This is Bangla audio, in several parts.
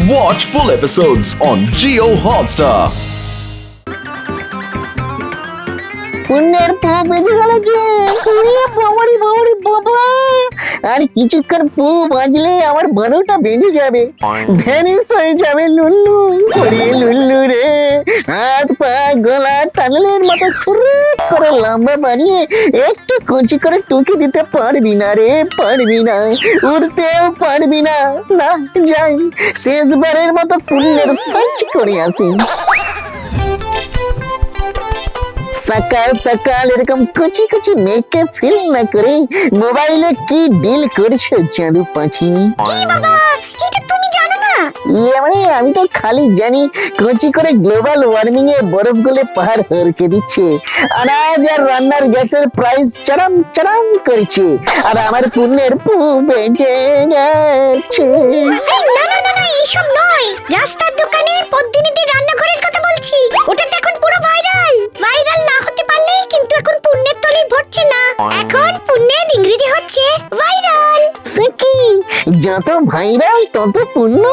Watch full episodes on Jio Hotstar. পুণ্যের পো বেজে গেল যে বাবারি বাবারি বাবা, আর কিছুক্ষণ পো বাজলে আমার 12টা বেজে যাবে, ভ্যানিশ হয়ে যাবে লুল্লু। ওরে লুল্লু রে, হাত পা গলা টানেলের মতো সুরে করে লম্বা বানিয়ে একটু কুচি করে টুকে দিতে পারবি না রে, পারবি না, উঠতেও পারবি না। না যাই শেষবারের মতো পুণ্যের সার্চ করে আসি। সকাল সকাল এরকম কুচি কুচি মেয়েকে ফিল না করে মোবাইলে কি ডিল করছো চাঁদু পাখি? তুমি জানো না? মানে আমি তো খালি জানি কুচি করে গ্লোবাল ওয়ার্মিং এ বরফ গলে পাহাড় হরকে দিচ্ছে, আনাজ আর রান্নার গ্যাসের প্রাইস চরম চরম করছে, আর আমার পুণ্যের পু বেঁচে গেছে। না না না না, এইসব নয়, রাস্তার দোকানে পদ্মিনীদের রান্নাঘরের কথা বলছি। ওটা এখন পুরো ভাইরাল। ভাইরাল না হতে পারলেই কিন্তু এখন পুণ্যের তলি ভরছে না, এখন পুণ্যের ইংরেজি হচ্ছে ভাইরাল। সে কি, যত ভাইরাল তত পুণ্য?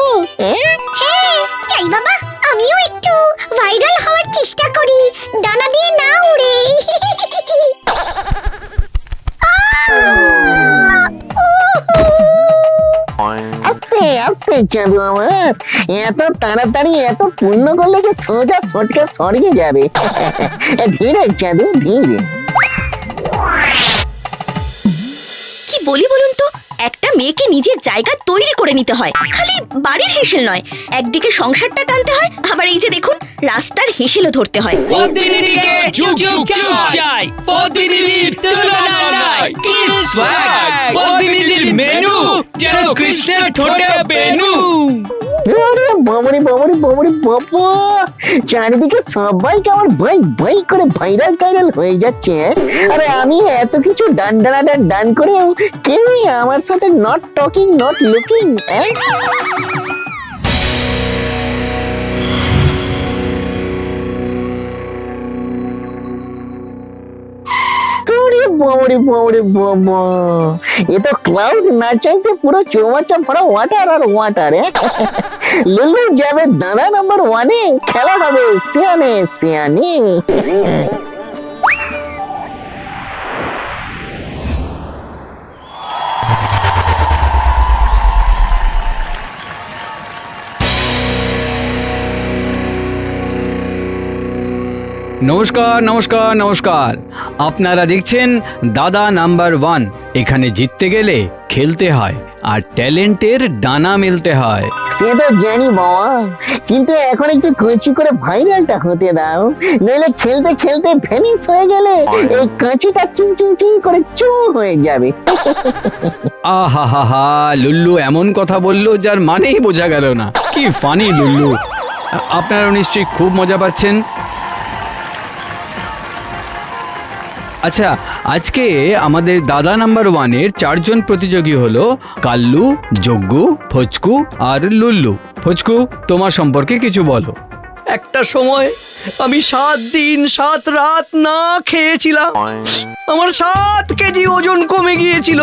হ্যাঁ যাই বাবা, আমিও একটু ভাইরাল হওয়ার চেষ্টা করি, ডানা দিয়ে না উড়ে। আস্তে আস্তে চাঁদু আমার, এত তাড়াতাড়ি এত পুণ্য করলে যে সোজা সটকে স্বর্গে যাবে। ধীরে চাঁদু ধীরে। কি বলি বলুন তো, একটা মেয়েকে নিজের জায়গা তৈরি করে নিতে হয়, খালি বাড়ির হেসেল নয়, একদিকে সংসারটা টানতে হয়, আবার এই যে দেখুন রাস্তার হেসেলও ধরতে হয়। পদ্মিনীকে যুগ যুগ যুগ চাই, পদ্মিনীর তুলনা নাই, কি স্বাদ! পদ্মিনীর মেনু যেন কৃষ্ণের ঠোঁটে বেনু। আরে বাবারে বাবারে বাবারে বাবা, চারিদিকে সবাই কেমন বাই বাই করে ভাইরাল টাইরাল হয়ে যাচ্ছে। আরে আমি এত কিছু ডান ডান ডান করেও কেউই আমার সাথে নট টকিং নট লুকিং। বাবারে বাবারে বাবা, এ তো ক্লাউড না চাইতে পুরো চৌমাচা ভরা ওয়াটার আর ওয়াটার। লুলু যাবে দাঁড়া নাম্বার 1-এ, খেলা হবে সিয়ানে সিয়ানে। নমস্কার নমস্কার নমস্কার, আপনারা দেখছেন দাদা নাম্বার 1। এখানে জিততে গেলে খেলতে হয় আর ট্যালেন্টের ডানা মেলতে হয়। সে তো জানি বাবা, কিন্তু এখন একটু কুচি করে ভাইরালটা হতে দাও, নইলে খেলতে খেলতে ভ্যানিশ হয়ে গেলে এই কাঁচিটা চিং চিং চিং করে চু হয়ে যাবে। আহা হা হা, লুল্লু এমন কথা বললো যার মানেই বোঝা গেল না। কি ফানি লুল্লু! আপনারা নিশ্চয়ই খুব মজা পাচ্ছেন। আচ্ছা, আজকে আমাদের দাদা নাম্বার 1-এর 4 জন প্রতিযোগী হলো কাল্লু, যজ্ঞু, ফচকু আর লুল্লু। ফচকু, তোমার সম্পর্কে কিছু বলো। একটা সময় আমি 7 দিন 7 রাত না খেয়েছিলাম, আমার 7 কেজি ওজন কমে গিয়েছিল।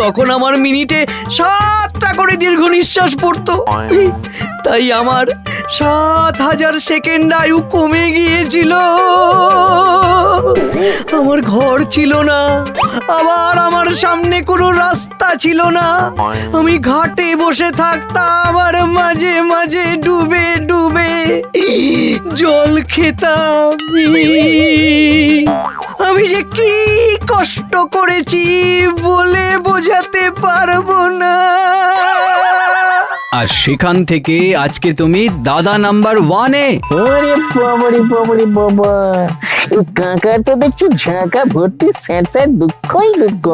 তখন আমার মিনিটে 7টা করে দীর্ঘ নিঃশ্বাস পড়তো, তাই আমার 7000 সেকেন্ড আয়ু কমে গিয়েছিল। আমার ঘর ছিল না, আবার আমার সামনে কোনো রাস্তা ছিল না। আমি ঘাটে বসে থাকতাম আর মাঝে মাঝে ডুবে ডুবে জল খেতাম। আমি যে কি কষ্ট করেছি বলে বোঝাতে পারবো না। আর সেখান থেকে আজকে তুমি দাদা নাম্বার 1-এ। ওরে বাবারে বাবারে বাবা, এই কাকার তো দেখছি ঝাঁকা ভর্তি স্যাড স্যাড দুঃখই দুঃখ।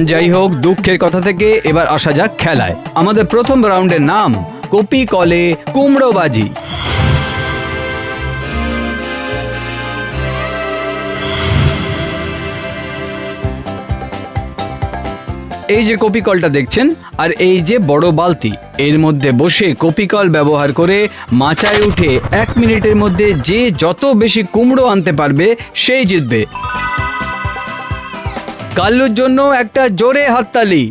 যাই হোক, দুঃখের কথা থেকে এবার আসা যাক খেলায়। আমাদের প্রথম রাউন্ডের নাম কপি কলে কুমড়োবাজি। এই যে কপি কলটা দেখছেন, আর এই যে বড় বালতি, এর মধ্যে বসে কপি কল ব্যবহার করে মাচায় উঠে 1 মিনিটের মধ্যে যে যত বেশি কুমড়ো আনতে পারবে সেই জিতবে। কাল্লুর জন্য একটা জোরে হাততালি।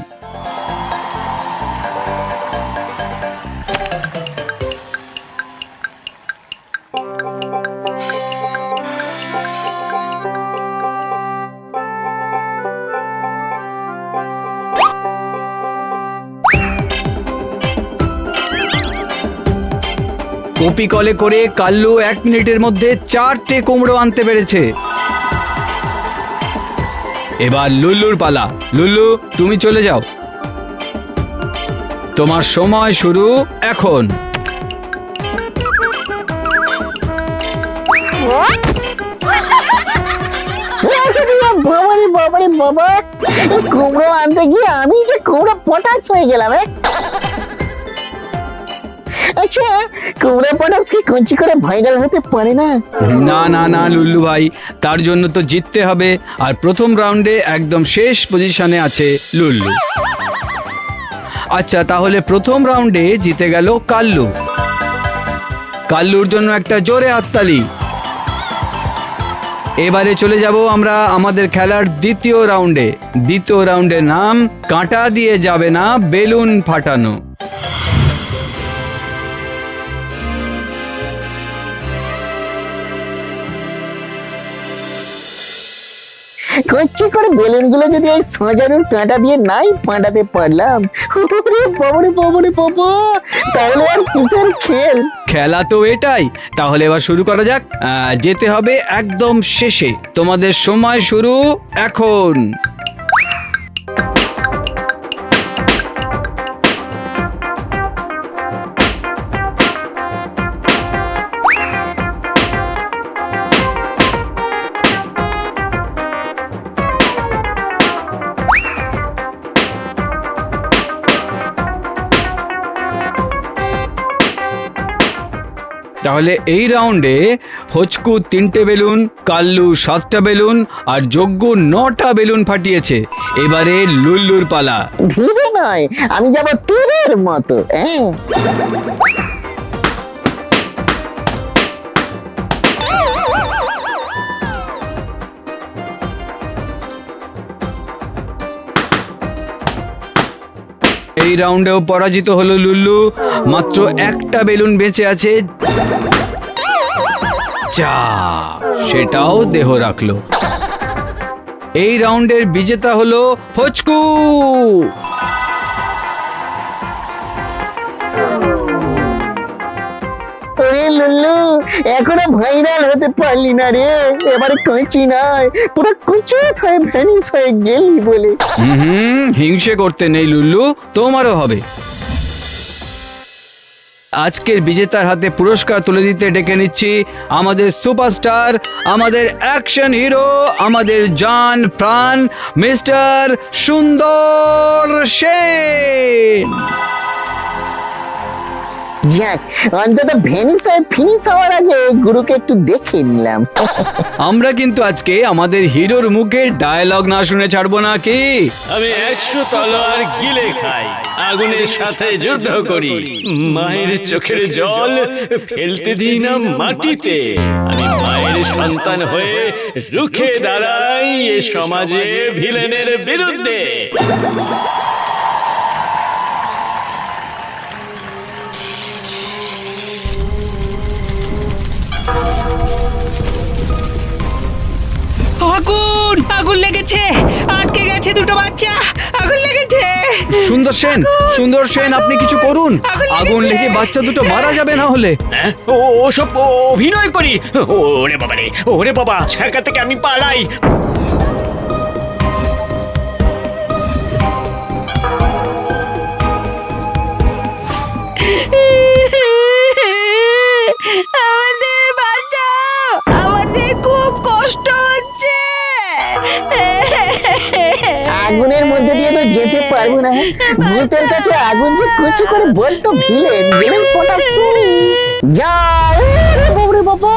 কপি কলে করে কাল্লু 1 মিনিটের মধ্যে 4টে কুমড়ো আনতে পেরেছে। এবার লুল্লুর পালা। লুল্লু, তুমি চলে যাও, তোমার সময় শুরু এখন। বাবারে বাবারে বাবা, কুমড়ো আনতে গিয়ে আমি যে কুমড়ো পটাশ হয়ে গেলাম। আচ্ছা, কুমড়ো পটাশ কি কঞ্চি করে ভাইরাল হতে পারে না? না না না লুল্লু ভাই, তার জন্য তো জিততে হবে। আর প্রথম রাউন্ডে একদম শেষ পজিশনে আছে লুল্লু। আচ্ছা, তাহলে প্রথম রাউন্ডে জিতে গেল কাল্লু। কাল্লুর জন্য একটা জোরে হাততালি। এবারে চলে যাব আমরা আমাদের খেলার দ্বিতীয় রাউন্ডে। দ্বিতীয় রাউন্ডের নাম কাঁটা দিয়ে যাবে না বেলুন ফাটানো। কচ্ছি করে বেলুন গুলো যদি ওই সাজানোর কাঁটা দিয়ে নাই ফাটাতে পারলাম, বাবারে বাবারে বাবা, তাহলে আর কিসের খেল? খেলা তো এটাই। তাহলে এবার শুরু করা যাক। যেতে হবে একদম শেষে। তোমাদের সময় শুরু এখন। তাহলে এই রাউন্ডে ফচকু 3টে বেলুন, কাল্লু 7টা বেলুন আর যজ্ঞ 9টা বেলুন ফাটিয়েছে। এবারে লুল্লুর পালা। ধীরে নয়, আমি যাব তীরের মতো। এই রাউন্ডেও পরাজিত হলো লুল্লু। মাত্র একটা বেলুন বেঁচে আছে, যা সেটাও দেহ রাখলো। এই রাউন্ডের বিজেতা হলো ফচকু। ওরে লুল্লু, এখনো ভাইরাল হতে পারলি না রে। এবারে কচি নয়, পুরো কুচুত হয়ে ভ্যানিশ হয়ে গেলি বলে। হিংসে করতে নেই লুল্লু, তোমারও হবে। আজকের বিজেতার হাতে পুরস্কার তুলে দিতে ডেকে নিচ্ছি আমাদের সুপারস্টার, আমাদের অ্যাকশন হিরো, আমাদের জান প্রাণ মিস্টার সুন্দর সেন। যাক, অন্তত ভ্যানিশ হয়ে ফিনিশ হওয়ার আগে গুরুকে একটু দেখে নিলাম। আমরা কিন্তু আজকে আমাদের হিরোর মুখে ডায়লগ না শুনে ছাড়বো না। কি আমি 100 তলোয়ার গিলে খাই, আগুনের সাথে যুদ্ধ করি, মায়ের চোখের জল ফেলতে দিই না মাটিতে। আমি মায়ের সন্তান হয়ে রুখে দাঁড়াই এ সমাজে ভিলেনের বিরুদ্ধে। আগুন আগুন লেগেছে, আটকে গেছে দুটো বাচ্চা, আগুন লেগেছে। সুন্দর সেন, আপনি কিছু করুন। আগুন লেগে বাচ্চা দুটো মারা যাবে না হলে। ওসব অভিনয় করি। ওরে বাবা রে, ওরে বাবা, ছাকা থেকে আমি পালাই। আমাদের বাঁচাও, আমাদের খুব কষ্ট হচ্ছে। আগুনের মধ্যে দিয়ে তো যেতে পারবো না। ভূতের কাছে আগুন যে কুচি করে বলতো ভিলেন, ভিলেন পটাশ যাও। বাবারে বাবা,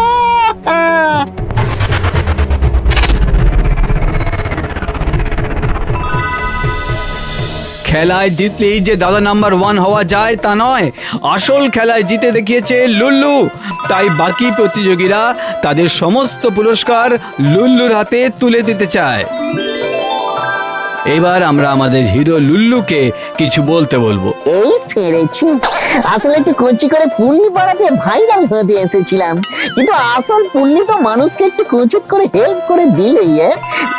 খেলায় জিতলেই যে দাদা নাম্বার 1 হওয়া যায় তা নয়, আসল খেলায় জিতে দেখিয়েছে লুল্লু। তাই বাকি প্রতিযোগীরা তাদের সমস্ত পুরস্কার লুল্লুর হাতে তুলে দিতে চায়। এবার আমরা আমাদের হিরো লুল্লুকে কিছু বলতে বলবো। এই সেরেছি। আসলে একটু কচি করে পুন্নি পাড়াতে ভাইরাল হতে এসেছিলাম, কিন্তু আসল পুন্নি তো মানুষকে একটু কচুত করে হেল্প করে দিলেই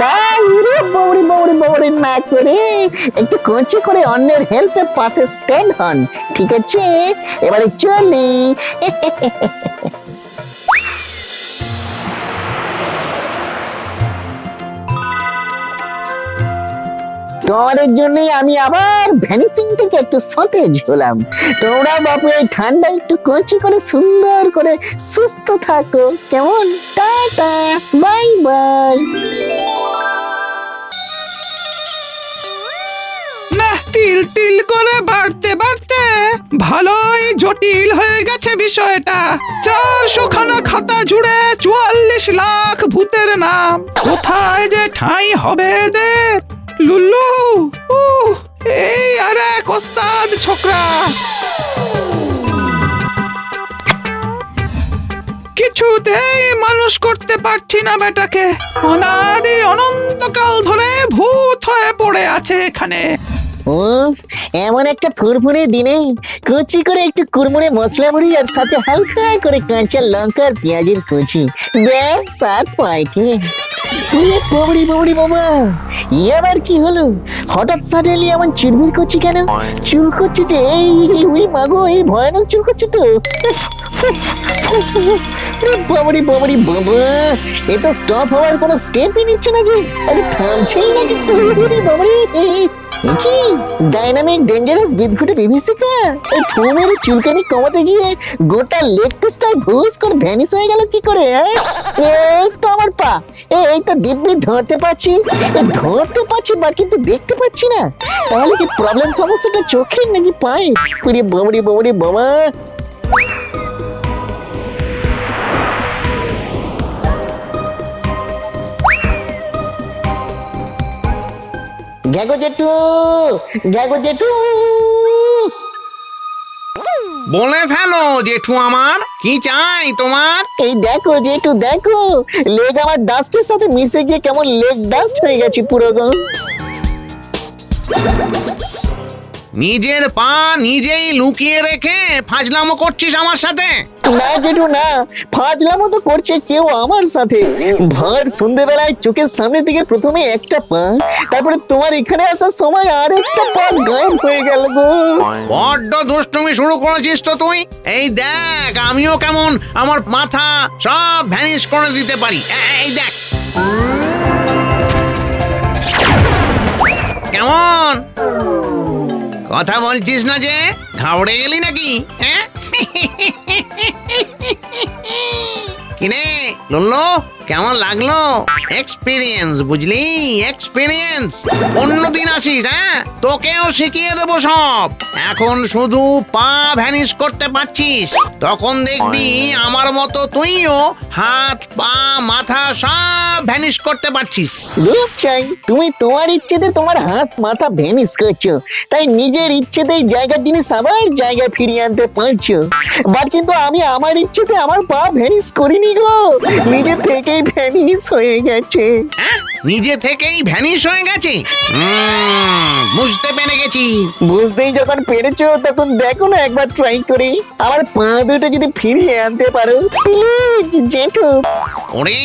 তাই উড়ে বৌড়ি বৌড়ি বৌড়ি না করে একটু কচি করে অন্যের হেল্পের পাশে স্ট্যান্ড হন। ঠিক আছে, এবারে চলি। তোমাদের জন্যই আমি আবার ভ্যানিসিং থেকে একটু সতেজ হলাম। তোমরা বাপু এই ঠান্ডা একটু কচি করে সুন্দর করে সুস্থ থাকো, কেমন? Tata, bye bye. না, তিল তিল করে বাড়তে বাড়তে ভালোই জটিল হয়ে গেছে বিষয়টা। 400 খানা খাতা জুড়ে 44 লাখ ভূতের নাম, কোথায় যে ঠাঁই হবে এদের? লুল্লু, এই আর এক ওস্তাদ ছোকরা। কিছুতেই মানুষ করতে পারছি না বেটাকে। অনাদি অনন্তকাল ধরে ভূত হয়ে পড়ে আছে এখানে। উফ, এমন একটা ফুরফুরে দিনে কুচি করে একটু কুড়মুড়ে মশলা মুড়ি আর সাথে হালকা করে কাঁচা লঙ্কা আর পেঁয়াজের কুচি, ব্যাস আর পাইকে। বাবড়ি বাবড়ি বাবা, আবার কি হলো? হঠাৎ সাডেনলি এমন চিড়বিড় করছি কেন? চুল করছে যে, এই উড়ি মাগো, এই ভয়ানক চুল করছে তো। বাবড়ি বাবড়ি বাবা, এ তো স্টপ হওয়ার কোনো স্টেপই নিচ্ছে না যে, আরে থামছেই না কিছু। বাবড়ি কি ডাইনামিক ডেঞ্জারাস বিদঘুটে বিভীষিকা, এই ফোনের চুলকানি কমাতে গিয়ে গোটা লেগ পিসটাই ভুস করে ভ্যানিশ হয়ে গেল কি করে? এই তো আমার পা, এই তো দিব্যি ধরতে পারছি, বাট কিন্তু দেখতে পাচ্ছি না। তাহলে কি প্রবলেম সমস্যাটা চোখের নাকি পায়ে? বাবড়ি বাবড়ি বাবা। ঘ্যাগো জেঠু, ঘ্যাগো জেঠু। বলে ফেলো জেঠু আমার, কি চাই তোমার? এই দেখো জেঠু, দেখো লেগ আমার ডাস্টের সাথে মিশে গিয়ে কেমন লেগ ডাস্ট হয়ে গেছে পুরো গো। নিজের পা নিজেই লুকিয়ে রেখে ফাজলামো করছিস আমার সাথে? না জেঠু না, ফাজলামো তো করছে কেউ আমার সাথে। ভর সন্ধ্যেবেলায় চোখের সামনে থেকে প্রথমে একটা পা, তারপরে তোমার এখানে আসার সময় আর একটা পা গায়েব হয়ে গেল গো। বড্ড দুষ্টুমি শুরু করেছিস তো তুই। এই দেখ, আমিও কেমন আমার মাথা সব ভ্যানিশ করে দিতে পারি। এই দেখ কেমন কথা বলছিস না যে, ঘাবড়ে গেলি নাকি? কিরে লুল্লু, কেমন লাগলো এক্সপিরিয়েন্স? বুঝলি, এক্সপিরিয়েন্স। অন্যদিন আসিস, তোকেও শিখিয়ে দেবো সব। এখন শুধু পা ভ্যানিশ করতে পারছিস, তখন দেখবি আমার মতো তুইও হাত পা মাথা সব ভ্যানিশ করতে পারছিস। দুধ চাই, তুমি তোমার ইচ্ছেতে তোমার হাত মাথা ভ্যানিশ করছো, তাই নিজের ইচ্ছেতে জায়গার জিনিস আবার জায়গায় ফিরিয়ে আনতে পারছো। বাট কিন্তু আমি আমার ইচ্ছেতে আমার পা ভ্যানিশ করিনি গো, নিজে থেকেই ভ্যানিশ হয়ে গেছে। নিজে থেকেই ভ্যানিশ হয়ে গেছে? বুঝতে পেরে গেছি। বুঝতেই যখন পেরেছো, তখন দেখো না একবার ট্রাই করে আমার পা দুটো যদি ফিরিয়ে আনতে পারো প্লিজ জেঠু। ওরে,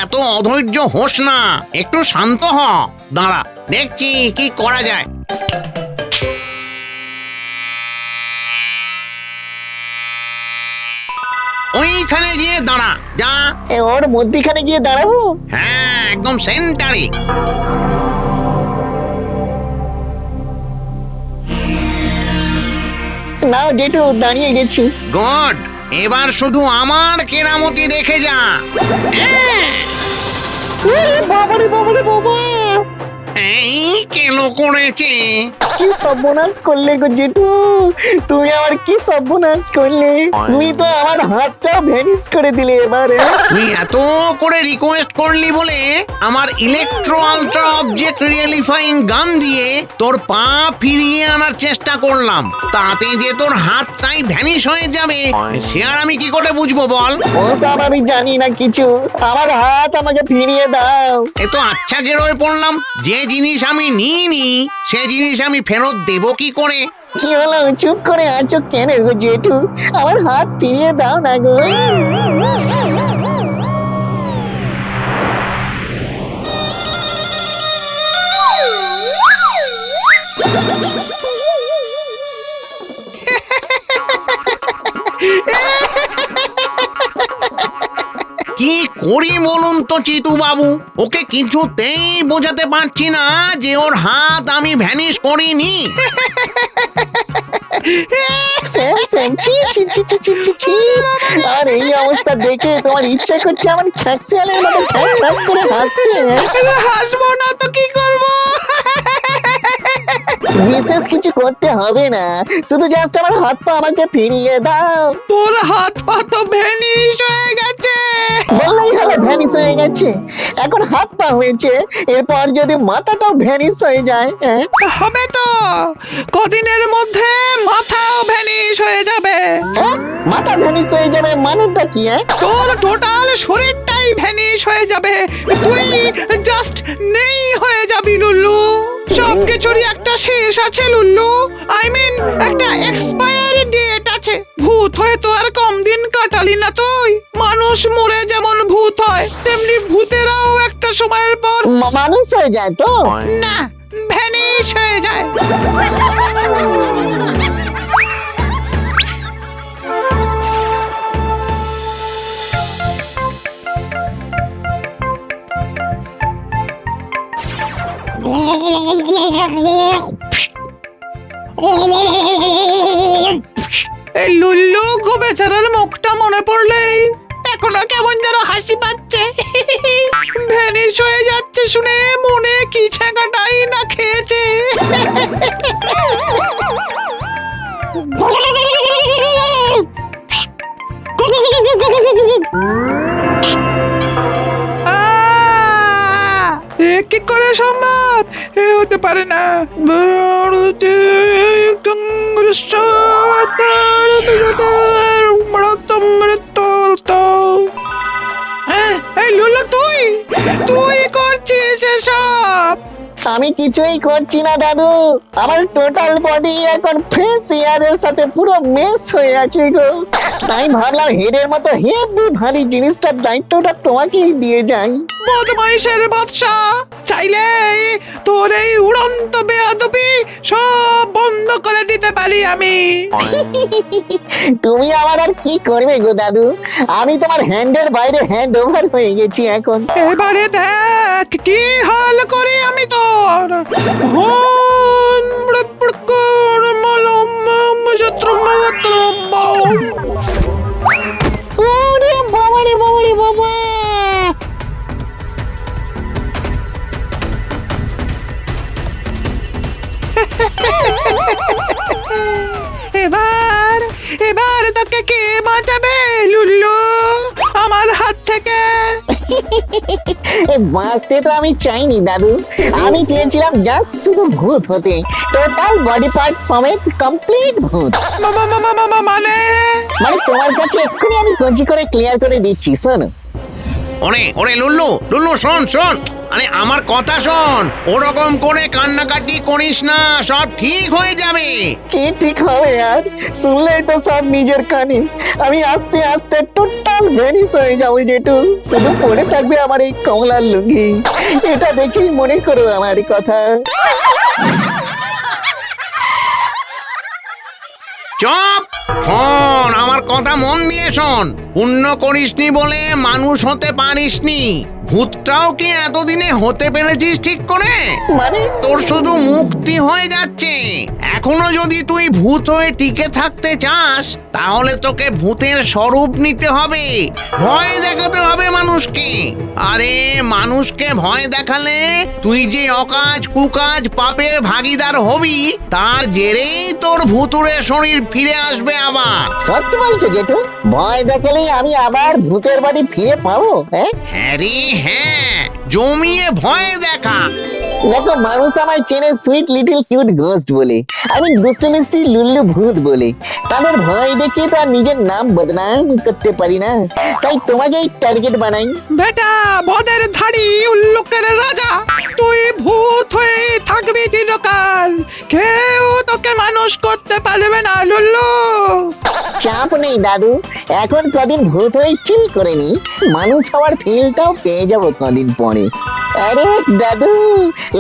এত অধৈর্য হোস না, একটু শান্ত হ। দাঁড়া, দেখছি কি করা যায়। ওইখানে গিয়ে দাঁড়া, যা। ওর মধ্যখানে গিয়ে দাঁড়াবো? হ্যাঁ, একদম সেন্টারে। না জেঠু, দাঁড়িয়ে গেছি। গুড, এবার শুধু আমার কেরামতি দেখে যা। বাবারে বাবারে বাবা, এই কেলো করেছে। কি সর্বনাশ করলে গো জেঠু, তুমি আমার কি সর্বনাশ করলে? তুমি তো আমার হাতটা ভ্যানিশ করে দিলে এবারে। তুই এত করে রিকোয়েস্ট করলি বলে আমার ইলেকট্রো আলট্রা অবজেক্ট রিয়েলিফাইং গান দিয়ে তোর পা ফিরিয়ে আনার চেষ্টা করলাম। তাতে যে তোর হাতটাই ভ্যানিশ হয়ে যাবে সে আর আমি কি করে বুঝবো বল? ওসব আমি জানি না কিছু, আমার হাত আমাকে ফিরিয়ে দাও। এ তো আচ্ছা গেরোয় পড়লাম। যে জিনিস আমি নিইনি সে জিনিস আমি ফেরত দেবো কি করে? কি হলো, চুপ করে আছো কেন গো জেঠু? আমার হাত ফিরিয়ে দাও না গো। কি করি বলুন তো চিতু বাবু, ওকে কিছুতেই বোঝাতে পারছি না যে ওর হাত আমি ভ্যানিশ করিনি। স্যাম স্যাম, ছি ছি ছি ছি ছি ছি ছি। আর এই অবস্থা দেখে তোমার ইচ্ছা করছে আমার খ্যাকশিয়ালের মতো খ্যাক খ্যাক করে হাসতে। হাসবো না তো কি করব? বিশেষ কিছু করতে হবে না, শুধু জাস্ট আমার হাত পা আমাকে ফিরিয়ে দাও। তোর হাত পা তো ভ্যানিশ হয়ে গেছে। বললেই হলো ভ্যানিশ হয়ে গেছে, এখন হাত পা হয়েছে, এরপর যদি মাথাটাও ভ্যানিশ হয়ে যায়। হ্যাঁ? হবে তো, কদিনের মধ্যে মাথাও ভ্যানিশ হয়ে যাবে। হ্যাঁ? মাথা ভ্যানিশ হয়ে যাবে মানেটা কি? তোর টোটাল শরীরটাই ভ্যানিশ হয়ে যাবে, তুই জাস্ট নেই হয়ে যাবি লুল্লু। সব কিছুরই একটা শেষ আছে লুল্লু, আই মিন একটা এক্সপায়ারি ডেট আছে। ভূত হয়ে তো আর কম দিন কাটালি না তুই। মানুষ মরে যেমন ভূত হয়, তেমনি ভূতেরাও একটা সময়ের পর মানুষ হয়ে যায় তো? না, ভ্যানিশ হয়ে যায়। এই লুল্লু গো বেচারার মুখটা মনে পড়লেই এখনো কেমন যেন হাসি পাচ্ছে। ভ্যানিশ হয়ে যাচ্ছে শুনে মনে কি ছ্যাঁকাটাই না খেয়েছে। কি করে সম্ভব? এ হতে পারে না। এই লুল্লু, তুই করছিস এসব? আমি কিছুই করছি না দাদু, আমার টোটাল বডি এখন ফ্রেশ এয়ারের সাথে পুরো মেস হয়ে আছে গো। তাই ভাবলাম হেডের মতো হেভি ভারী জিনিসটার দায়িত্বটা তোমাকেই দিয়ে যাই। বদমাইশের বাদশা, চাইলে তোর এই উড়ন্ত বেয়াদবি সব বন্ধ করে দিতে পারি আমি। তুমি আমার আর কি করবে গো দাদু, আমি তোমার হ্যান্ডের বাইরে হ্যান্ড ওভার হয়ে গেছি এখন। এবারে দেখ কি হাল করি আমি তোর। ওরে বাবা রে বাবা রে বাবা! এবার তোকে কে বাঁচাবে লুল্লু আমার হাত থেকে? বাঁচতে তো আমি চাইনি দাদু, আমি চেয়েছিলাম জাস্ট শুধু ভূত হতে, টোটাল বডি পার্ট সমেত কমপ্লিট ভূত। মানে তোমার কাছে এক্ষুনি আমি কঞ্চি করে ক্লিয়ার করে দিচ্ছি, শোনো। ওরে লুল্লু শোন, আরে আমার কথা শোন, ওরকম করে কান্নাকাটি করিস না, সব ঠিক হয়ে যাবে। কি ঠিক হবে আর? শুনলেই তো সব নিজের কানে। আমি আস্তে আস্তে টোটাল ভ্যানিশ হয়ে যাবো জেঠু, শুধু পড়ে থাকবে আমার এই কমলার লুঙ্গি। এটা দেখেই মনে করো আমার কথা। চুপ, শোন আমার কথা মন দিয়ে শোন। পুণ্য করিসনি বলে মানুষ হতে পারিসনি, ভূতটাও কি এতদিনে হতে পেরেছিস ঠিক করে? মানে তোর শুধু মুক্তি হয়ে যাচ্ছে। এখনো যদি তুই ভূত হয়ে টিকে থাকতে চাস, তাহলে তোকে ভূতের স্বরূপ নিতে হবে, ভয় দেখাতে হবে মানুষকে। আরে মানুষকে ভয় দেখালে তুই যে অকাজ কুকাজ পাপের ভাগীদার হবি, তার জেরেই তোর ভুতুরে শরীর ফিরে আসবে আবার। সত্যি বলছো জেঠু? ভয় দেখালেই আমি আবার ভূতের বাড়ি ফিরে পাবো? হ্যাঁ রে হ্যাঁ, জমিয়ে ভয় দেখা। দেখো মানুষ আমায় চেনে সুইট লিটল কিউট ঘোস্ট বলে, আমি দুষ্টু মিষ্টি লুল্লু ভূত বলে। তাদের ভয় দেখিয়ে তো আর নিজের নাম বদনাম করতে পারি না, তাই তোমাকেই টার্গেট বানাই। বেটা বদের ধাড়ি উল্লুকের রাজা, তুই ভূত হয়ে থাকবি চিরকাল, কেউ তোকে মানুষ করতে পারবে না লুল্লু। চাপ নেই দাদু, এখন কদিন ভূত হয়ে চিল করে নি, মানুষ হওয়ার ফিলটাও পেয়ে যাবো কদিন পরে। আরে দাদু,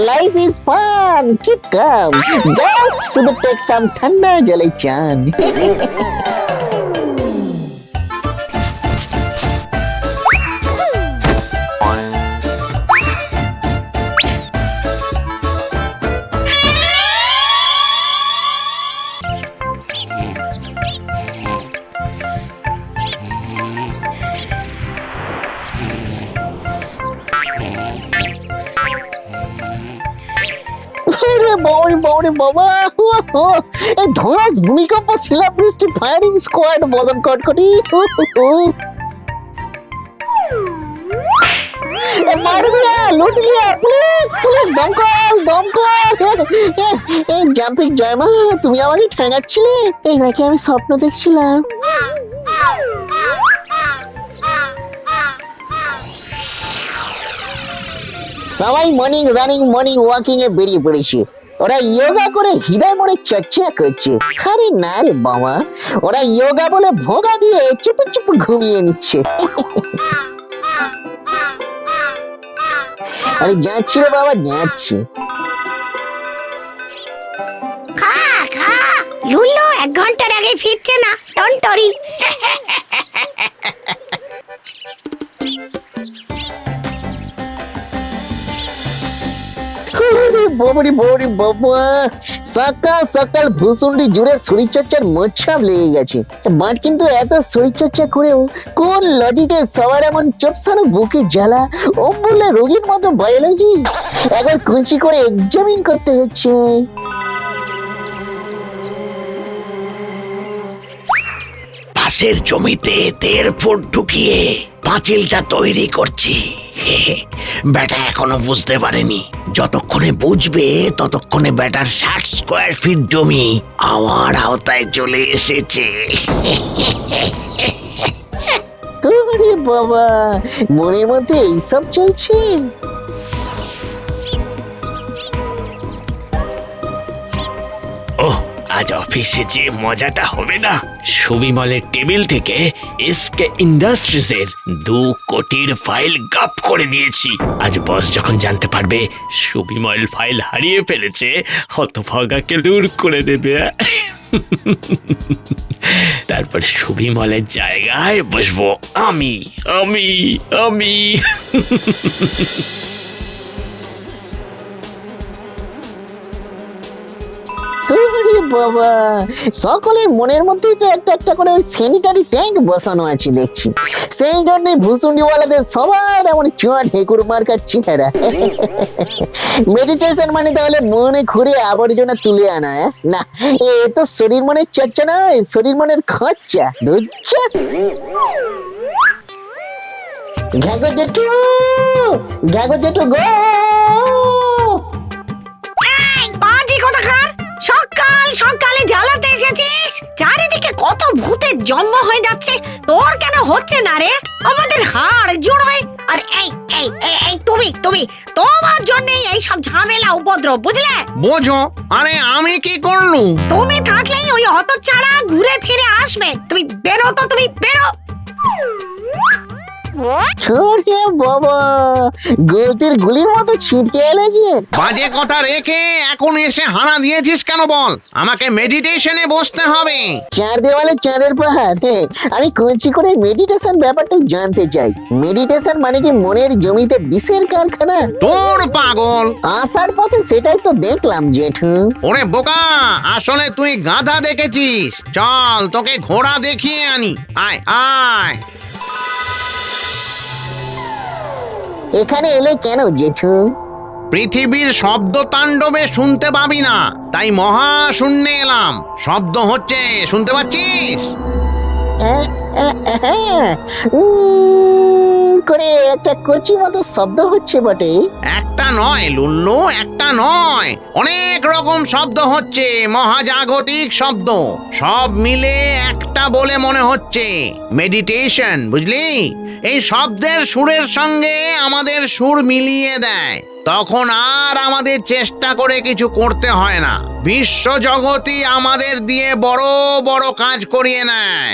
life is fun, keep calm, just শুধু টেক সাম ঠান্ডা জলে চান। বাবা, এই ধস ভূমিকম্প শিলাবৃষ্টি ফায়ারিং স্কোয়াড বদন কটকটি। মারবিয়া লুটলিয়া প্লিজ প্লিজ, দমকল দমকল। জাম্পিং জয়মা, তুমি আমাকে ঠেঙাচ্ছিলে, এই নাকি আমি স্বপ্ন দেখছিলাম। সবাই মর্নিং রানিং মর্নিং ওয়াকিং এ বেরিয়ে পড়েছে। ওরা যোগা করে হৃদয় মনে চর্চা করছে। আরে না রে বাবা, ওরা যোগা বলে ভোগা দিয়ে চুপ চুপ ঘুমিয়ে নিচ্ছে। আরে যাচ্ছি রে বাবা, যাচ্ছি। খা খা, লুল্লু 1 ঘন্টার আগে ফিরছে না, টনটরি। বাবারি বাবারি বাবা, সকাল সকাল ভূসুন্ডি জুড়ে শরীরচর্চার মোচ্ছাপ লেগে গেছে। বাট কিন্তু এত শরীরচর্চা করেও কোন লজিকে সবার এমন চোপসানো বুকে জ্বালা, অম্বুলে রোগীর মতো বায়োলজি একবার কুচি করে এক্সামিন করতে হচ্ছে। পাশের জমিতে 1.5 ফুট ঢুকিয়ে পাঁচিলটা তৈরি করছি। বেটা এখনো বুঝতে পারেনি, যতক্ষণে বুঝবে ততক্ষণে বেটার 60 স্কোয়ার ফিট জমি আমার আওতায় চলে এসেছে। আরে বাবা, মনের মধ্যে এইসব চলছে। ওহ, আজ অফিসে যে মজাটা হবে না। সুবিমলের টেবিল থেকে এসকে ইন্ডাস্ট্রিজের 2 কোটির ফাইল গাপ করে দিয়েছি। আজ বস যখন জানতে পারবে সুবিমল ফাইল হারিয়ে ফেলেছে, হতভাগাকে দূর করে দেবে। তারপর সুবিমলের জায়গায় বসবো আমি আমি আমি আরে বাবা, সকলের মনের মধ্যেই তো একটা একটা করে ওই স্যানিটারি ট্যাঙ্ক বসানো আছে দেখছি। সেই জন্যই ভূসুন্ডিওয়ালাদের সবার এমন চুয়া ঢেকুর মার্কার চেহারা। মেডিটেশন মানে তাহলে মনে ঘুরে আবর্জনা তুলে আনা? না, এ তো শরীর মনের চর্চা নয়, শরীর মনের খরচা। ধুচ্ছা ঘাগো জেঠু, ঘাগো জেঠু গো। বাজি কোথাকার, সকাল সকালে জ্বালাতে এসেছিস? চারিদিকে কত ভূতের জন্ম হয়ে যাচ্ছে, তোর কেন হচ্ছে না রে? আমাদের হাড় জুড়বে। আর এই এই এই তুমি তুমি তোমার জন্যই এই সব ঝামেলা উপদ্রব, বুঝলে? বোঝো, আরে আমি কি করলু? তুমি থাকলেই ওই হতচ্ছাড়া ঘুরে ফিরে আসবে। তুমি বেরো তো, তুমি বেরো। ছোড়ে বাবা, গলতির গুলির মতো ছিটকে এলে যে। বাজে কথা রেখে এখন এসে হানা দিয়েছিস কেন বল? আমাকে মেডিটেশনে বসতে হবে। 4 দেওয়ালে চাঁদের পাহাড়। আমি কঞ্চি করে মেডিটেশন ব্যাপারটা জানতে চাই। মেডিটেশন মানে কি মনের জমিতে বিষের কারখানা? তোর পাগল, আসার পথে সেটাই তো দেখলাম জেঠু। ওরে বোকা, আসলে তুই গাধা দেখেছিস। চল তোকে ঘোড়া দেখিয়ে আনি, আয় আয়। এখানে এলে কেন জেঠু? পৃথিবীর শব্দ তাণ্ডবে শুনতে পাবি না, তাই মহাশূন্যে এলাম। শব্দ হচ্ছে, শুনতে পাচ্ছিস? করে একটা কচি মতো শব্দ হচ্ছে বটে। একটা নয় লুল্লু, একটা নয়, অনেক রকম শব্দ হচ্ছে, মহাজাগতিক শব্দ। সব মিলে একটা বলে মনে হচ্ছে মেডিটেশন, বুঝলি? এই শব্দের সুরের সঙ্গে আমাদের সুর মিলিয়ে দেয়, তখন আর আমাদের চেষ্টা করে কিছু করতে হয় না। বিশ্ব জগতই আমাদের দিয়ে বড় বড় কাজ করিয়ে নেয়।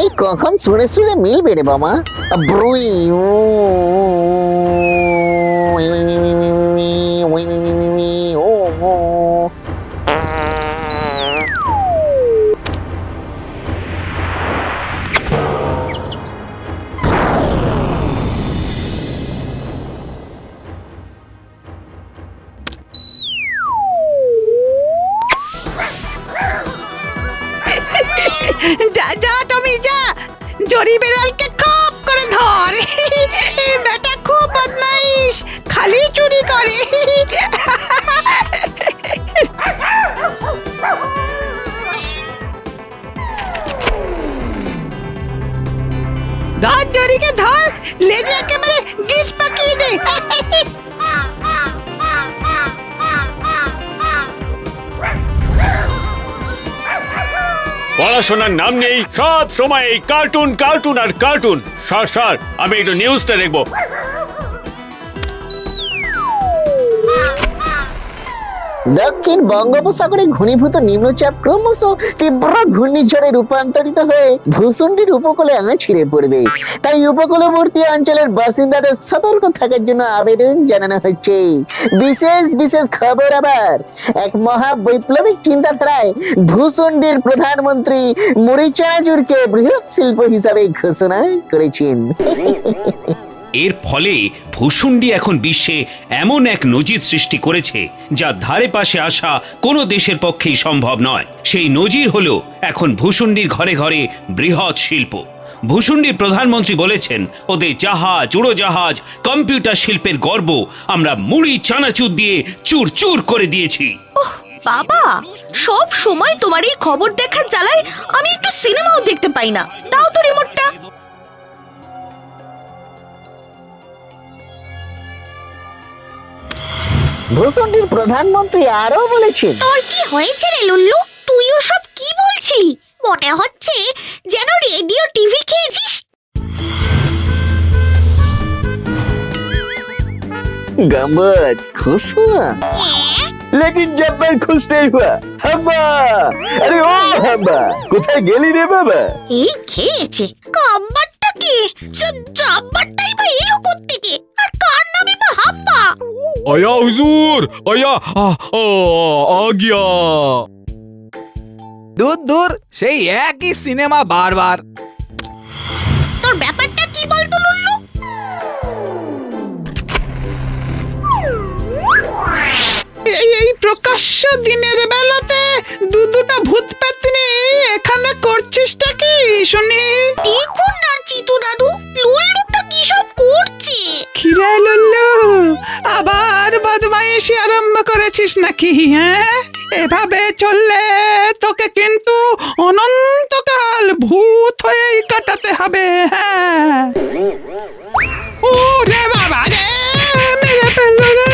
এই কখন সুরে সুরে মিলবে রে বাবা? ব্রুই যা যা টমি যা, জরি বেড়ালকে খপ করে ধর। বেটা খুব বদমাইশ, খালি চুরি করে। ধর জরিকে ধর, লেজে একেবারে গিফট পাকিয়ে দে। পড়াশোনার নাম নেই, সব সময় এই কার্টুন কার্টুন আর কার্টুন। স্যার স্যার, আমি একটু নিউজটা দেখবো। দক্ষিণ বঙ্গোপসাগরে ঘনীভূত নিম্নচাপ ক্রমশ তীব্র ঘূর্ণিঝড়ে রূপান্তরিত হয়ে ভূখণ্ডের উপকূলে ছিঁড়ে পড়বে। তাই উপকূলবর্তী অঞ্চলের বাসিন্দাদের সতর্ক থাকার জন্য আবেদন জানানো হচ্ছে। বিশেষ বিশেষ খবর আবার, এক মহা বৈপ্লবিক চিন্তাধারায় ভূখণ্ডের প্রধানমন্ত্রী মুড়ি চানাচুরকে বৃহৎ শিল্প হিসাবে ঘোষণা করেছেন। এর ফলে ভূষুণ্ডি এখন বিশ্বে এমন এক নজির সৃষ্টি করেছে যা ধারে পাশে আসা কোনো দেশের পক্ষেই সম্ভব নয়। সেই নজির হলো এখন ভূষুণ্ডির ঘরে ঘরে বৃহৎ শিল্প। ভূষুণ্ডির প্রধানমন্ত্রী বলেছেন, ওদের জাহাজ, উড়োজাহাজ, কম্পিউটার শিল্পের গর্ব আমরা মুড়ি চানাচুর দিয়ে চুর চুর করে দিয়েছি। বাবা, সব সময় তোমার এই খবর দেখার জ্বালায় আমি একটু সিনেমাও দেখতে পাই না। দাও তো রিমোটটা। ভূখণ্ডের প্রধানমন্ত্রী আরো বলেছেন, তোর কি হয়েছে রে লুল্লু? তুইও সব কি বলছিলি? মনে হচ্ছে যেন রেডিও টিভি খেয়েছিস। गम्बत खुश हुआ लेकिन जब मैं खुश नहीं हुआ। हम्बा, अरे ओ हम्बा, কোথায় গেলি রে বাবা? এই খেয়েছে কাম্বারটা কে? জাম্বারটাই বা এলো কোত্থেকে? আর কার নামই বা হাম্বা? आया हुजूर, आया आ गया। দূর দূর, সেই একই সিনেমা বারবার। তোর ব্যাপারটা কি বলতো লুল্লু? এই প্রকাশ্য দিনের বেলাতে দুটা ভূত পেতনি এখানে করছিসটা কি শুনি? দেখুন না চিতু দাদু, লুল্লুটা কি সব করছে। খিরে লুল্লু, আবার বদমাইশি আরম্ভ করেছিস নাকি? হ্যাঁ, এভাবে চললে তোকে কিন্তু অনন্তকাল ভূত হয়েই কাটাতে হবে। হ্যাঁ, ও রে বাবা রে, মেরে ফেললো রে।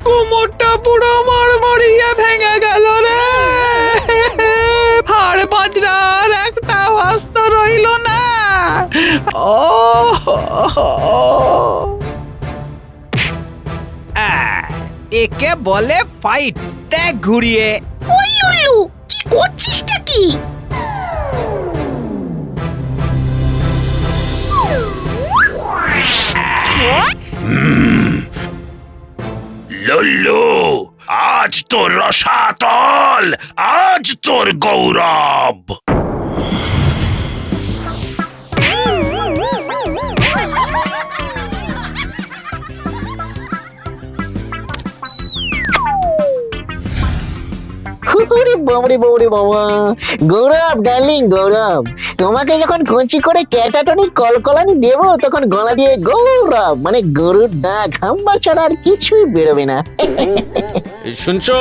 কোমরটা পুরো মরমরিয়ে ভেঙে গেল রে। হাড় বাজরার একটা অস্ত্র রইল না। একে বলে ফাইট। দেখ ঘুরিয়ে। ওই লুল্লু, কি করছিসটা কি? লল্লু, আজ তোর রসাতল, আজ তোর গৌরব। ওরে বাবা রে বাবা রে বাবা, গৌরব ডার্লিং গৌরব, তোমাকে যখন কঞ্চি করে ক্যাটাটনি কলকলানি দেব তখন গলা দিয়ে গৌরব মানে গরুর ডাক হাম্বা ছাড়া আর কিছুই বেরোবে না। শুনছো?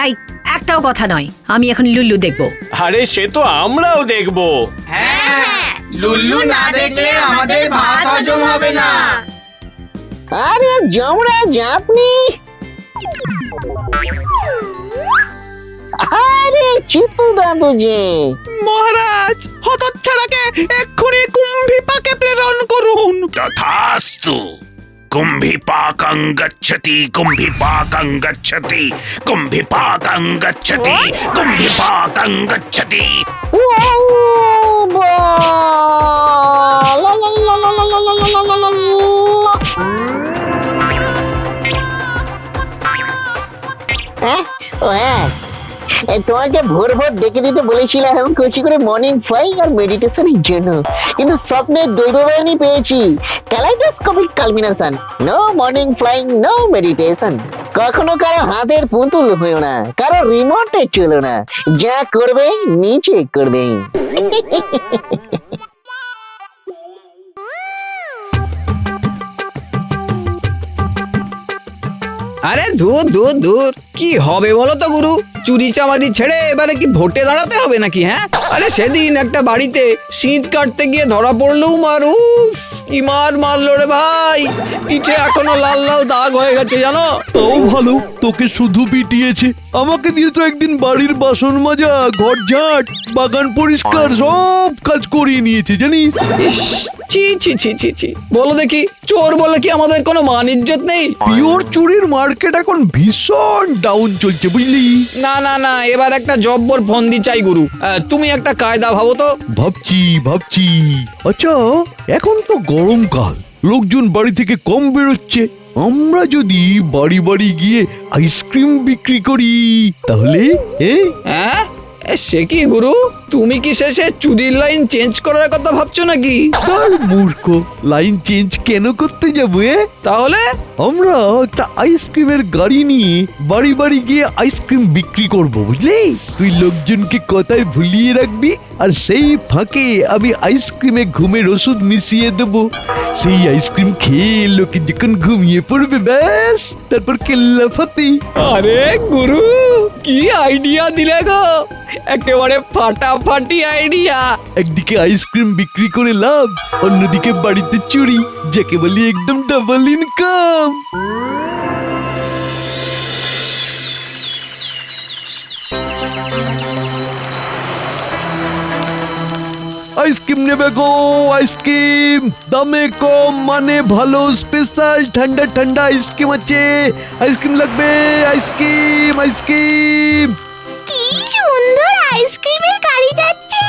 এই একটাও কথা নয়, আমি এখন লুল্লু দেখবো। আরে সে তো আমরাও দেখবো। লুল্লু না দেখলে আমাদের ভাত হজম হবে না। আরে যমরাজ আপনি, আরে চিত্তু দাদু যে। মহারাজ হতচ্ছাড়াকে এক্ষুনি কুম্ভীপাকে প্রেরণ করুন। তথাস্তু কুম্ভীপাকং গচ্ছতি কুম্ভীপাকং গচ্ছতি কুম্ভীপাকং গচ্ছতি কুম্ভীপাকং গচ্ছতি। ও বা লা লা লা লা লা লা লা লা লা লা লা। ও হ্যাঁ, তোমাকে ভোর ভোর ডেকে দিতে বলেছিলাম কচি করে মর্নিং ফ্লাইং আর মেডিটেশনের জন্য, কিন্তু স্বপ্নের দৈববাহিনী পেয়েছি kaleidoscopic culmination. No morning flying, no meditation. কখনো কারো হাতের পুতুল হইও না, কারো রিমোটে চলো না, যা করবে নিচে করবে। আরে ধুর ধুর ধুর, কি হবে বলো তো গুরু? চুরি চামারি ছেড়ে এবারে কি ভোটে দাঁড়াতে হবে নাকি? হ্যাঁ, আরে সেদিন একটা বাড়িতে শীত কাটতে গিয়ে ধরা পড়লুম আর উফ কি মার মারলো রে ভাই, পিঠে এখনো লাল লাল দাগ হয়ে গেছে জানো। তাও ভালো, তোকে শুধু পিটিয়েছে, আমাকে দিয়ে তো একদিন বাড়ির বাসন মাজা, ঘর ঝাঁট, বাগান পরিষ্কার সব কাজ করিয়ে নিয়েছে জানিস। ইস, ছি ছি ছি ছি ছি, বলো দেখি, চোর বলে কি আমাদের কোনো মান ইজ্জত নেই? পিওর চুরির মার্কেট এখন ভীষণ ডাউন চলছে বুঝলি। না না না, এবার একটা জব্বর ফন্দি চাই গুরু, তুমি একটা কায়দা ভাবো তো। ভাবছি। আচ্ছা, এখন তো গরমকাল, লোকজন বাড়ি থেকে কম বেরোচ্ছে, আমরা যদি বাড়ি বাড়ি গিয়ে আইসক্রিম বিক্রি করি তাহলে? হ্যাঁ, সে কি গুরু, তুমি কি শেষে চুরির লাইন চেঞ্জ করার কথা ভাবছো নাকি? তার মূর্খ, লাইন চেঞ্জ কেন করতে যাবো? তাহলে আমরা একটা আইসক্রিমের গাড়ি নিয়ে বাড়ি বাড়ি গিয়ে আইসক্রিম বিক্রি করব বুঝলি। তুই লোকজনকে কথায় ভুলিয়ে রাখবি, আর সেই ফাঁকে আমি আইসক্রিমে ঘুমের ওষুধ মিশিয়ে দেবো। সেই আইসক্রিম খেয়ে লোকে যখন ঘুমিয়ে পড়বে, ব্যাস তারপর কেল্লা ফাতি। আরে গুরু, কি আইডিয়া দিলে গো, একেবারে ফাটাফাটি আইডিয়া। একদিকে আইসক্রিম বিক্রি করে লাভ, অন্যদিকে বাড়িতে চুরি, যাকে বলি একদম ডাবল ইনকাম। আইসক্রিম নেবে গো, আইসক্রিম দামে কম মানে ভালো, স্পেশাল ঠান্ডা ঠান্ডা আইসক্রিম আছে। আইসক্রিম লাগবে, আইসক্রিম আইসক্রিম। কি সুন্দর আইসক্রিমের গাড়ি যাচ্ছে।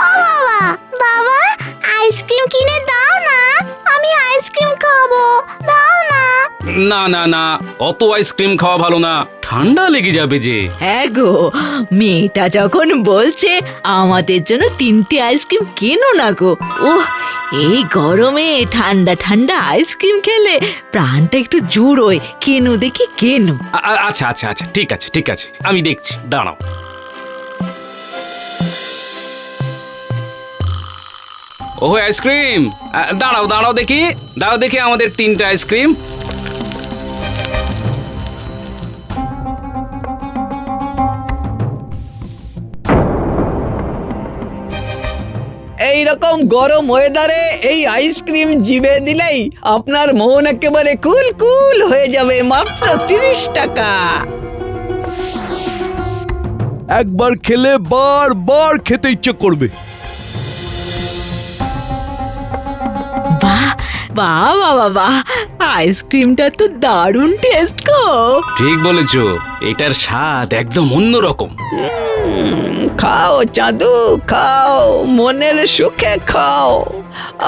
ও বাবা, বাবা আইসক্রিম কিনে দাও না, আমি আইসক্রিম খাবো, দাও না। না না না, অত আইসক্রিম খাওয়া ভালো না, ঠান্ডা লেগে যাবে যে। হ্যাঁ গো, মেয়েটা যখন বলছে আমাদের জন্য 3টে আইসক্রিম কেনো না গো। ওহ, এই গরমে ঠান্ডা ঠান্ডা আইসক্রিম খেলে প্রাণটা একটু জুড়োয়, কেনো দেখি কেনো। আচ্ছা আচ্ছা আচ্ছা, ঠিক আছে ঠিক আছে, আমি দেখছি, দাঁড়াও। ও আইসক্রিম, দাঁড়াও দাঁড়াও দেখি, দাঁড়াও দেখি আমাদের 3টে আইসক্রিম। এইরকম গরম ওয়েদারে এই আইসক্রিম জিভে দিলেই আপনার মন একেবারে কুল কুল হয়ে যাবে, মাত্র 30 টাকা। একবার খেলে বারবার খেতে ইচ্ছে করবে। বাহ বাহ বাহ বাহ, আইসক্রিমটা তো দারুণ টেস্ট গো। ঠিক বলেছো, এটার স্বাদ একদম অন্যরকম। খাও চাঁদু খাও, মনের সুখে খাও,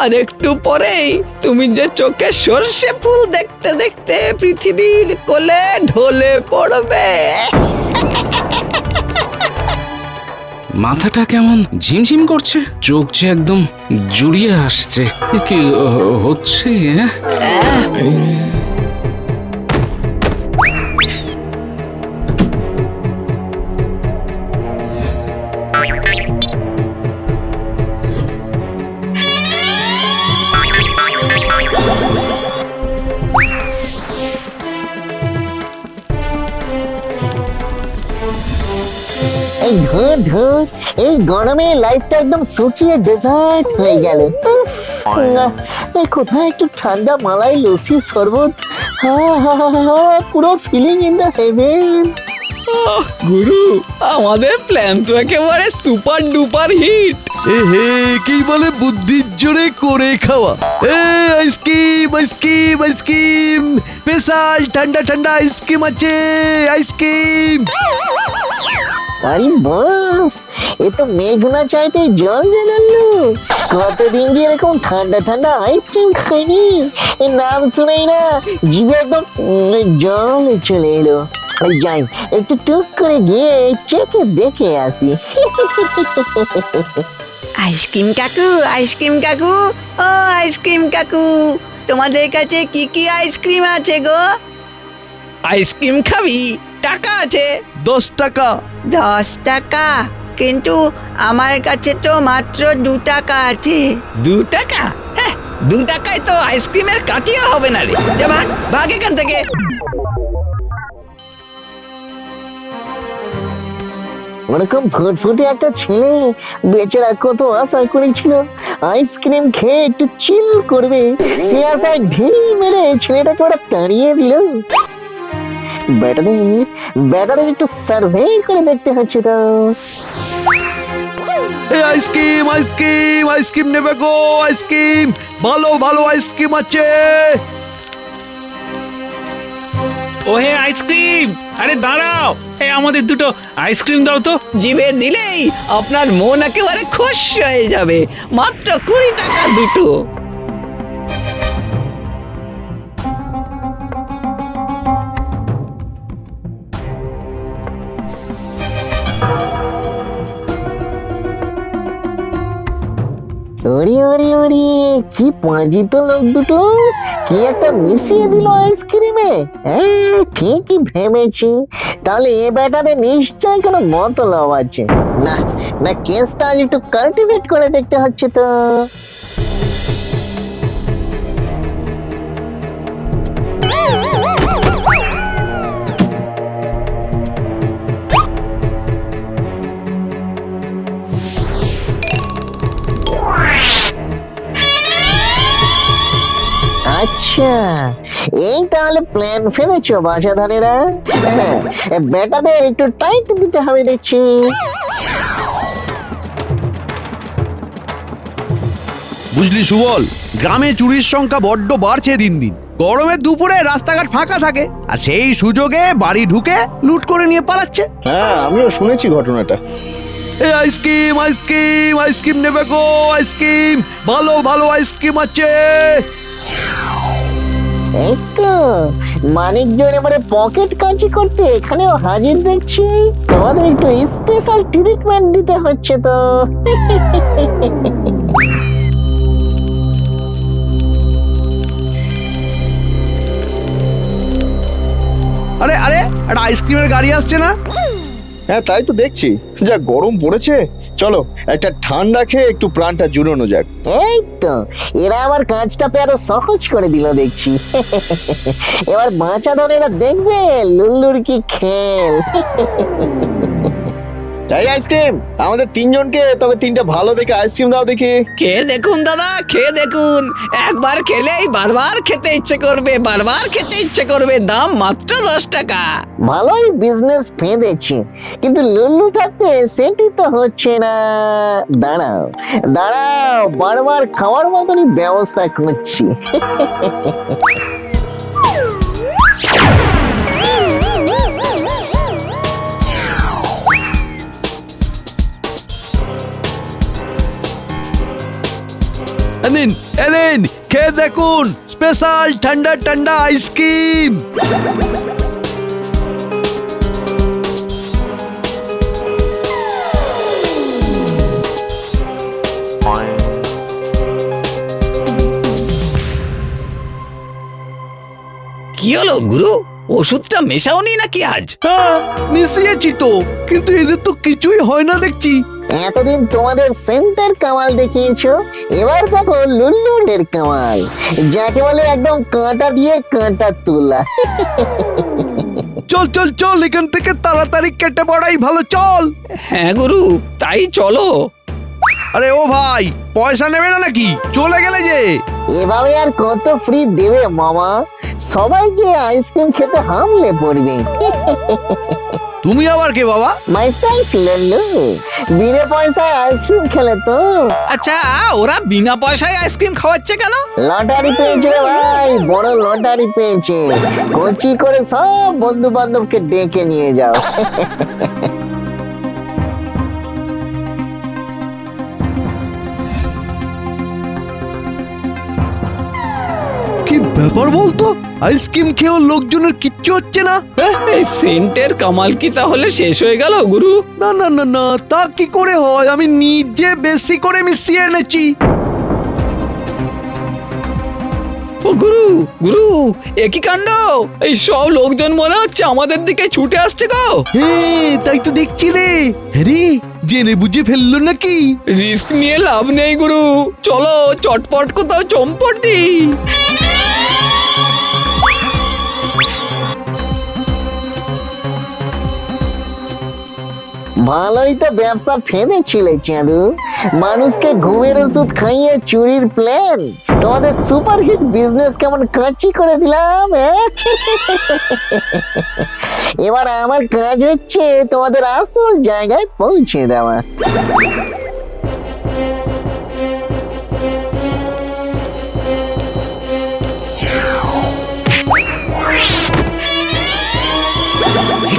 আর একটু পরেই তুমি যে চোখে সর্ষে ফুল দেখতে দেখতে পৃথিবীর কোলে ঢলে পড়বে। মাথাটা কেমন ঝিমঝিম করছে, চোখ যে একদম জুড়িয়ে আসছে, কি হচ্ছে? এই ধর ধর, এই গরমে লাইফটা একদম শুকিয়ে ডেজার্ট হয়ে গেল। উফ, না, এই কোথায় একটু ঠান্ডা মালাই লস্যি শরবত, হা হা হা হা, পুরো ফিলিং ইন দ্য হেভেন। গুরু, আমাদের প্ল্যান তো একেবারে সুপার ডুপার হিট। এ হে, কি বলে বুদ্ধির জোরে করে খাওয়া। এ আইসক্রিম আইসক্রিম আইসক্রিম, স্পেশাল ঠান্ডা ঠান্ডা আইসক্রিম আছে, আইসক্রিম। আরে বস, এ তো মেঘনা চাইতে জল জানালো। কতদিন যে এরকম ঠান্ডা ঠান্ডা আইসক্রিম খাইনি, এর নাম শুনেই না জিভে একদম জল চলে এলো। ওই যাই, একটু টুক করে গিয়ে চেকে দেখে আসি। আইসক্রিম কাকু, আইসক্রিম কাকু, ও আইসক্রিম কাকু, তোমাদের কাছে কি কি আইসক্রিম আছে গো? আইসক্রিম খাবি? টাকা আছে 10 টাকা। 10 টাকা? কিন্তু আমার কাছে তো মাত্র 2 টাকা আছে। 2 টাকা? হ্যাঁ, 2 টাকায় তো আইসক্রিমের কাঠিও হবে না রে। যা ভাগ, ভাগ এখান থেকে। ওরকম ফুটফুটে একটা ছেলে, বেচারা কত আশা করেছিল আইসক্রিম খেয়ে একটু চিল করবে, সে আশায় ঢিল মেরে ছেলেটাকে ওরা তাড়িয়ে দিল। ব্যাটাদের একটু সার্ভে করে দেখতে হচ্ছে তো। এই আইসক্রিম আইসক্রিম আইসক্রিম নেবে গো, আইসক্রিম, ভালো ভালো আইসক্রিম আছে। ওহে আইসক্রিম, আরে দাঁড়াও, এই আমাদের দুটো আইসক্রিম দাও তো। জিভে দিলেই আপনার মন একেবারে খুশ হয়ে যাবে। মাত্র 20 টাকা দুটো। ওরে ওরে ওরে, কি পাঁজিত লোক দুটো, কি একটা মিশিয়ে দিল আইসক্রিমে। হ্যাঁ, ঠিকই ভেবেছি, তাহলে এ ব্যাটাদের নিশ্চয়ই কোনো মতলব আছে। না না, কেসটা আজ একটু কাল্টিভেট করে দেখতে হচ্ছে তো। আচ্ছা, এই তাহলে প্ল্যান ফেলেছো বাসাধানেরা। বেটাদের একটু টাইট দিতে হবে দেখছি। বুঝলি সুবল, গ্রামে চুরির সংখ্যা বড্ড বাড়ছে দিন দিন। গরমের দুপুরে রাস্তাঘাট ফাঁকা থাকে, আর সেই সুযোগে বাড়ি ঢুকে লুট করে নিয়ে পালাচ্ছে। হ্যাঁ, আমিও শুনেছি ঘটনাটা। এই আইসক্রিম আইসক্রিম আইসক্রিম নেবে গো, আইসক্রিম, ভালো ভালো আইসক্রিম আছে। এই তো মানিকজন এবারে পকেট কাঁচি করতে এখানেও হাজির দেখছি। তোমাদের একটু স্পেশাল ট্রিটমেন্ট দিতে হচ্ছে তো। আরে আরে, একটা আইসক্রিমের গাড়ি আসছে না? হ্যাঁ, তাই তো দেখছি। যা গরম পড়েছে, চলো একটা ঠান্ডা খেয়ে একটু প্রাণটা জুড়ানো যাক। এই তো, এরা আবার কাজটা আরো সহজ করে দিল দেখছি। এবার বাঁচা ধরেরা দেখবে লুল্লুর কি খেল। তাই আইসক্রিম, আমাদের 3 জনকে তবে 3টা ভালো দেখে আইসক্রিম দাও দেখি। খেয়ে দেখুন দাদা, খেয়ে দেখুন। একবার খেলেই বারবার খেতে ইচ্ছে করবে, বারবার খেতে ইচ্ছে করবে। দাম মাত্র 10 টাকা। ভালোই বিজনেস ফেঁদেছে, কিন্তু লুল্লু থাকতে সেটি তো হচ্ছে না। দাঁড়াও দাঁড়াও, বারবার খাওয়ার মতনই ব্যবস্থা করছি। নিন এলেন, খেয়ে দেখুন স্পেশাল ঠান্ডা ঠান্ডা আইসক্রিম। কি হলো গুরু, ওষুধটা মেশাওনি নাকি আজ? হ্যাঁ, মিশিয়েছি তো, কিন্তু এদের তো কিছুই হয় না দেখছি। এতদিন তোমাদের সেন্টার কামাল দেখিয়েছো, এবার দেখো লুল্লুর কামাল, যাকে বলে একদম কাঁটা দিয়ে কাঁটা তোলা। চল চল চল এখান থেকে তাড়াতাড়ি কেটে পড়াই ভালো, চল। হ্যাঁ গুরু, তাই চলো। আরে ও ভাই, পয়সা নেবে না নাকি? চলে গেলে যে। এভাবে আর কত ফ্রি দেবে মামা? সবাই যে আইসক্রিম খেতে হামলে পড়বে। তুমি আবার কে বাবা? মাইসেলফ লল্লু, বিনা পয়সায় আইসক্রিম খেলে তো। আচ্ছা, ওরা বিনা পয়সায় আইসক্রিম খাওয়াচ্ছে কেন? লটারি পেয়েছে রে ভাই, বড় লটারি পেয়েছে। কচি করে সব বন্ধু বান্ধবকে ডেকে নিয়ে যাও। কি ব্যাপার বলতো? আইসক্রিম খেয়েও লোকজনের কিচ্ছু হচ্ছে না। এই সেন্টের কামাল কি তাহলে শেষ হয়ে গেল গুরু? না না না না, তা কি করে হয়? আমি নিজে বেশি করে মিশিয়ে এনেছি। ও গুরু, গুরু, একই কাণ্ড! এই সব লোকজন মনে হচ্ছে আমাদের দিকে ছুটে আসছে গো। হ্যাঁ, তাই তো দেখছি রে। আরে জেনে বুঝে ফেললো নাকি? রিস্ক নিয়ে লাভ নেই গুরু, চলো চটপট কোথাও চম্পট দিই। ভালোই তো ব্যবসা ফেঁদেছিলে চাঁদু। মানুষকে ঘুমের ওষুধ খাইয়ে চুরির প্ল্যান। তোমাদের সুপারহিট বিজনেস কেমন কাঁচি করে দিলাম। এবার আমার কাজ হচ্ছে তোমাদের আসল জায়গায় পৌঁছে দেওয়া।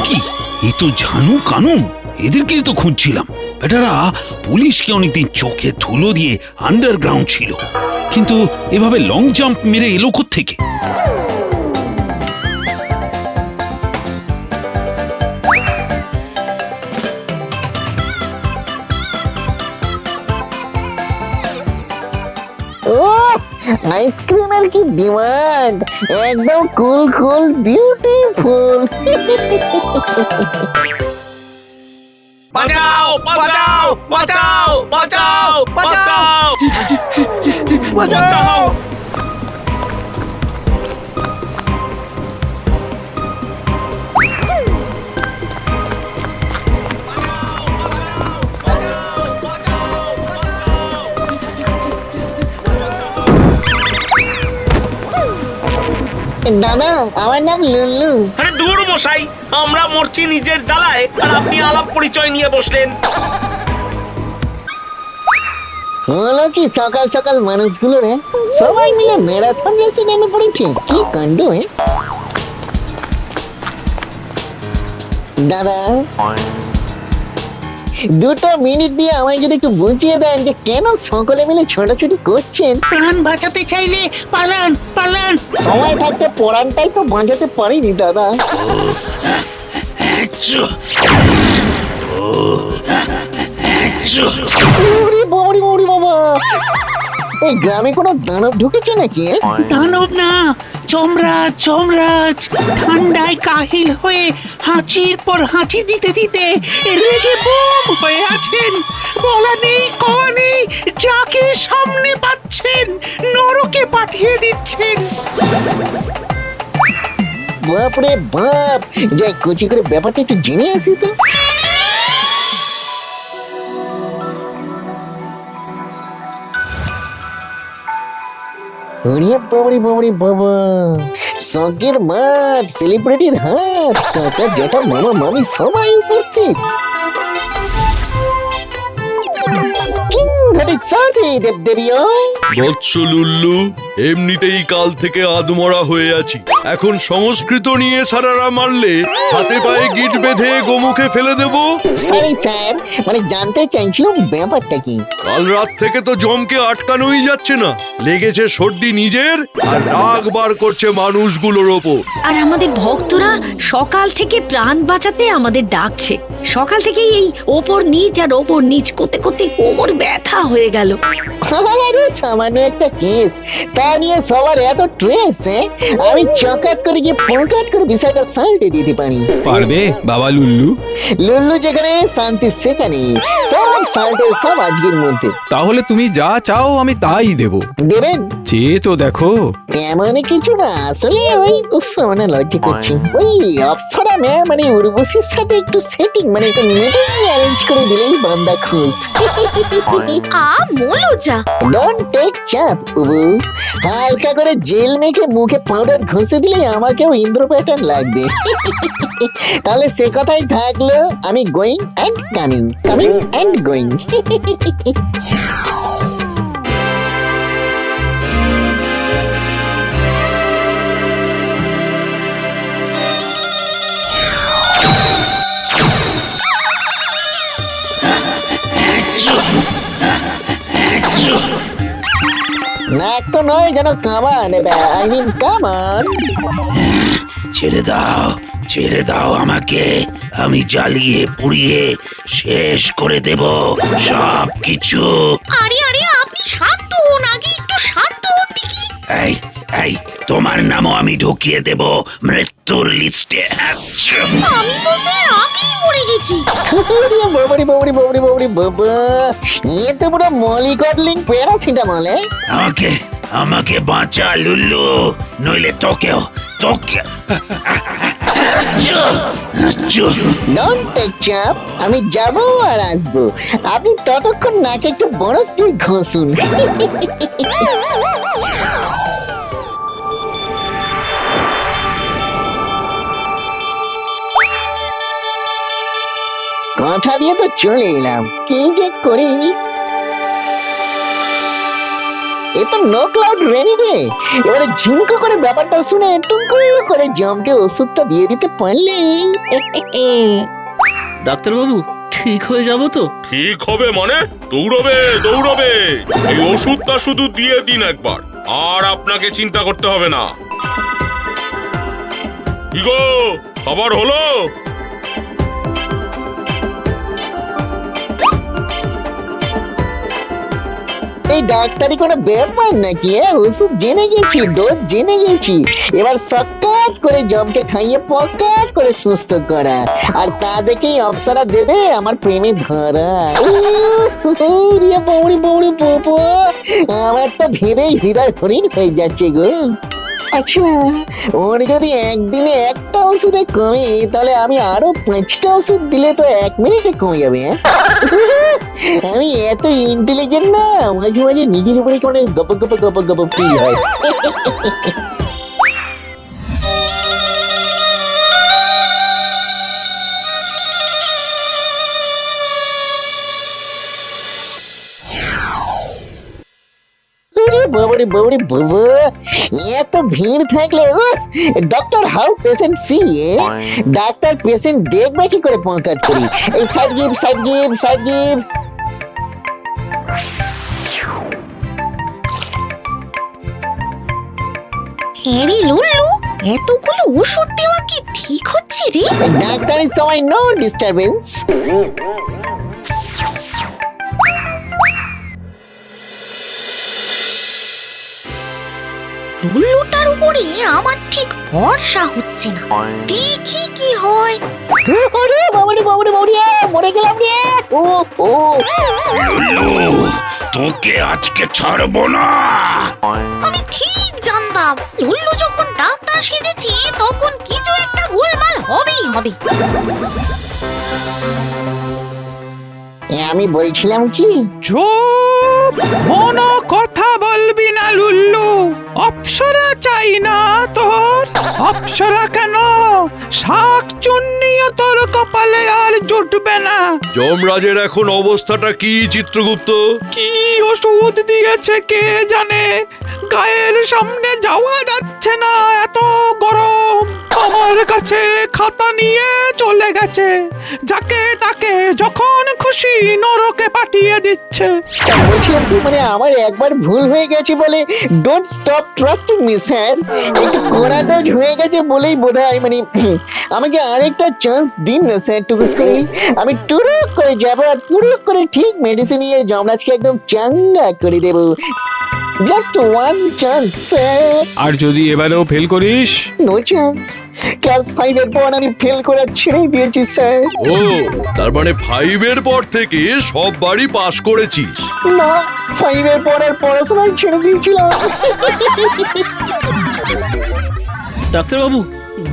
কি এ তো জানু কানু, এদেরকে তো খুঁজছিলাম। বেটারা পুলিশকে অনেকদিন চোখে ধুলো দিয়ে আন্ডারগ্রাউন্ড ছিল, কিন্তু এভাবে লং জাম্প মেরে এলো থেকে। ও আইসক্রিমের কি ডিমান্ড! একদম কুল কুল বিউটিফুল। বাঁচাও বাঁচাও বাঁচাও বাঁচাও বাঁচাও বাঁচাও। দাদা, আমার নাম লুল্লু। আরে দূর মশাই, আমরা মরছি নিজের জ্বালায়, আর আপনি আলাপ পরিচয় নিয়ে বসলেন। হলো কি সকাল সকাল মানুষগুলো রে সবাই মিলে ম্যারাথন রেসে নেমে পড়েছে। কি কাণ্ড! দাদা, 2 মিনিট দিয়ে আমায় যদি একটু বুঝিয়ে দেন যে কেন সকলে মিলে ছোটাছুটি করছেন। প্রাণ বাঁচাতে চাইলে পালান পালান। সময় থাকতে পড়ানটাই তো বাঁচাতে পারিনি দাদা। ওরে বাবারে বাবারে বাবা, এই গ্রামে কোনো দানব ঢুকেছে নাকি? দানব না, যমরাজ যমরাজ। ঠান্ডায় কাহিল হয়ে হাঁচির পর হাঁচি দিতে দিতে রেগে বোম হয়ে আছেন। বলা নেই কওয়া নেই, যাকে সামনে পাচ্ছেন নরকে পাঠিয়ে দিচ্ছেন। বাপরে বাপ, যাই কুচি করে ব্যাপারটা একটু জেনে আসি তো। ওরে বাবারে বাবারে বাবা, শখের মাঠ, সেলিব্রিটির হাট, কাকা জ্যাঠা মামা মামি সবাই উপস্থিত। বৎস লুল্লু, এমনিতেই কাল থেকে আদমরা হয়ে আছি। এখন সংস্কৃত নিয়ে সারারা মারলে হাতে পায়ে গিট বেঁধে গোমুখে ফেলে দেব। সরি স্যার, মানে জানতে চাইছিলাম ব্যাপারটা কি। কাল রাত থেকে তো জমকে আটকানোই যাচ্ছে না। লেগেছে সর্দি নিজের, আর রাগ বার করছে মানুষগুলোর ওপর। আর আমাদের ভক্তরা সকাল থেকে প্রাণ বাঁচাতে আমাদের ডাকছে। সকাল থেকে এই ওপর নিচ আর ওপর নিচ করতে করতে কোমর ব্যথা হয়ে গেল। আরে সামান্য একটা কেস, তা নিয়ে সবার এত ট্রেস। আমি চকাত করে গিয়ে ফোকাত করে বিষয়টা সালটে দিতে পারি। পারবে বাবা লুল্লু? লুল্লু যেখানে শান্তি সেখানে, সব সালটে সব আজকের মধ্যে। তাহলে তুমি যা চাও আমি তাই দেব। দেবেন? চেয়ে তো দেখো। তেমন কিছু না, আসলে ওই মানে লজ্জা করছি। ওই অপসরা ম্যাম মানে উর্বশীর সাথে একটু সেটিং মানে একটা মিটিং অ্যারেঞ্জ করে দিলেই বান্দা খুশ। মলুজা। ডোন্ট টেক চাপ উবু, হালকা করে জেল মেখে মুখে পাউডার ঘষে দিলে আমাকেও ইন্দ্র প্যাটার্ন লাগবে। তাহলে সে কথাই থাকলো, আমি going and coming, coming and going. নাক তো নয় যেন কামান, আই মিন কামান। ছেড়ে দাও আমাকে, আমি জ্বালিয়ে পুড়িয়ে শেষ করে দেব সব কিছু। আরে আরে আপনি শান্ত হন, আগে একটু শান্ত হন দেখি। এই তোমার নামও আমি ঢুকিয়ে দেব মৃত্যুর লিস্টে। আমি তো স্যার আগেই মরে গেছি। বাবা, এ তো পুরো মলিকডলিং প্যারাসিটামল। আমাকে বাঁচা লুল্লু, নইলে তোকে ডোন্ট টেক চাপ, আমি যাবো আর আসবো, আপনি ততক্ষণ নাকে একটু বরফ দিয়ে ঘষুন। কথা দিয়ে তো চলে এলাম, কি যে করি। এ তো নো ক্লাউড রেনি ডে। এবারে ঝিমকো করে ব্যাপারটা শুনে টুঙ্কু করে জমকে ওষুধটা দিয়ে দিতে পারলেই। ডাক্তারবাবু ঠিক হয়ে যাব তো? ঠিক হবে মানে? দৌড়বে। এই ওষুধটা শুধু দিয়ে দিন একবার, আর আপনাকে চিন্তা করতে হবে না। কি গো, খবর হলো? এই ডাক্তারি কোনো ব্যাপার নাকি? ওষুধ জেনে গেছি, ডোজ জেনে গেছি, এবার সকাট করে জমকে খাইয়ে পকাট করে সুস্থ করা, আর তা দেখেই অপসরা দেবে আমার প্রেমে ধরা। আমার তো ভেবেই হৃদয় হরিণ হয়ে যাচ্ছে গো। আচ্ছা, ওর যদি একদিনে একটা ওষুধে কমে, তাহলে আমি আরো 5টা ওষুধ দিলে তো 1 মিনিটে কমে যাবে। আমি এত ইন্টেলিজেন্ট না, মাঝে মাঝে নিজের উপরে কোনো গপ ফিল হয়। বাবা, এত ভিড় থাকলে doctor how patient see. Doctor patient দেখবে কি করে পঙ্কাত করি। এই সাইড গিভ। হ্যারি লুল্লু, এতগুলো ওষুধ দেওয়া কি ঠিক হচ্ছে রে? ডাক্তারের সময় নো ডিস্টারবেন্স। লুল্লুটার উপরে আমার ঠিক ভরসা হচ্ছে না, দেখি কি হয়। আরে বাবারে মরে গেলাম রে। লুল্লু, তোকে আজকে ছাড়বো না। আমি ঠিক জানতাম লুল্লু যখন ডাক্তার সেজেছে তখন কিছু একটা গোলমাল হবেই হবে। আমি বলছিলাম কি, চুপ, কোনো কথা বলবি না লুল্লু। অপ্সরা চাই না তোর। অপ্সরা কেন, শাক চুন্নিও তোর কপালে আর জুটবে না। যমরাজের এখন অবস্থাটা কি চিত্রগুপ্ত? কি ওষুধ দিয়েছে কে জানে, গায়ের সামনে যাওয়া যাচ্ছে না, এত গরম। আমার কাছে খাতা নিয়ে চলে গেছে, যাকে তাকে যখন খুশি নরকে পাঠিয়ে দিচ্ছে। স্যার বলছিলাম কি মানে আমার একবার ভুল হয়ে গেছে বলে don't stop trusting me sir. একটু কোড়া ডোজ হয়ে গেছে বলেই বোধহয় মানে আমাকে আরেকটা চান্স দিন না স্যার টুকুস করে। আমি টুরুক করে যাবো আর টুরুক করে ঠিক মেডিসিন নিয়ে যমরাজকে একদম চাঙ্গা করে দেবো। Just one chance sir. আর যদি এবারেও ফেল করিস? No chance. ক্লাস 5 এর পর আমি ফেল করে ছেড়েই দিয়েছি স্যার। ও তার মানে 5 এর পর থেকে সব বাড়ি পাস করেছিস? না 5 এর পর আর পড়াশোনাই ছেড়ে দিয়েছিলাম। ডাক্তারবাবু,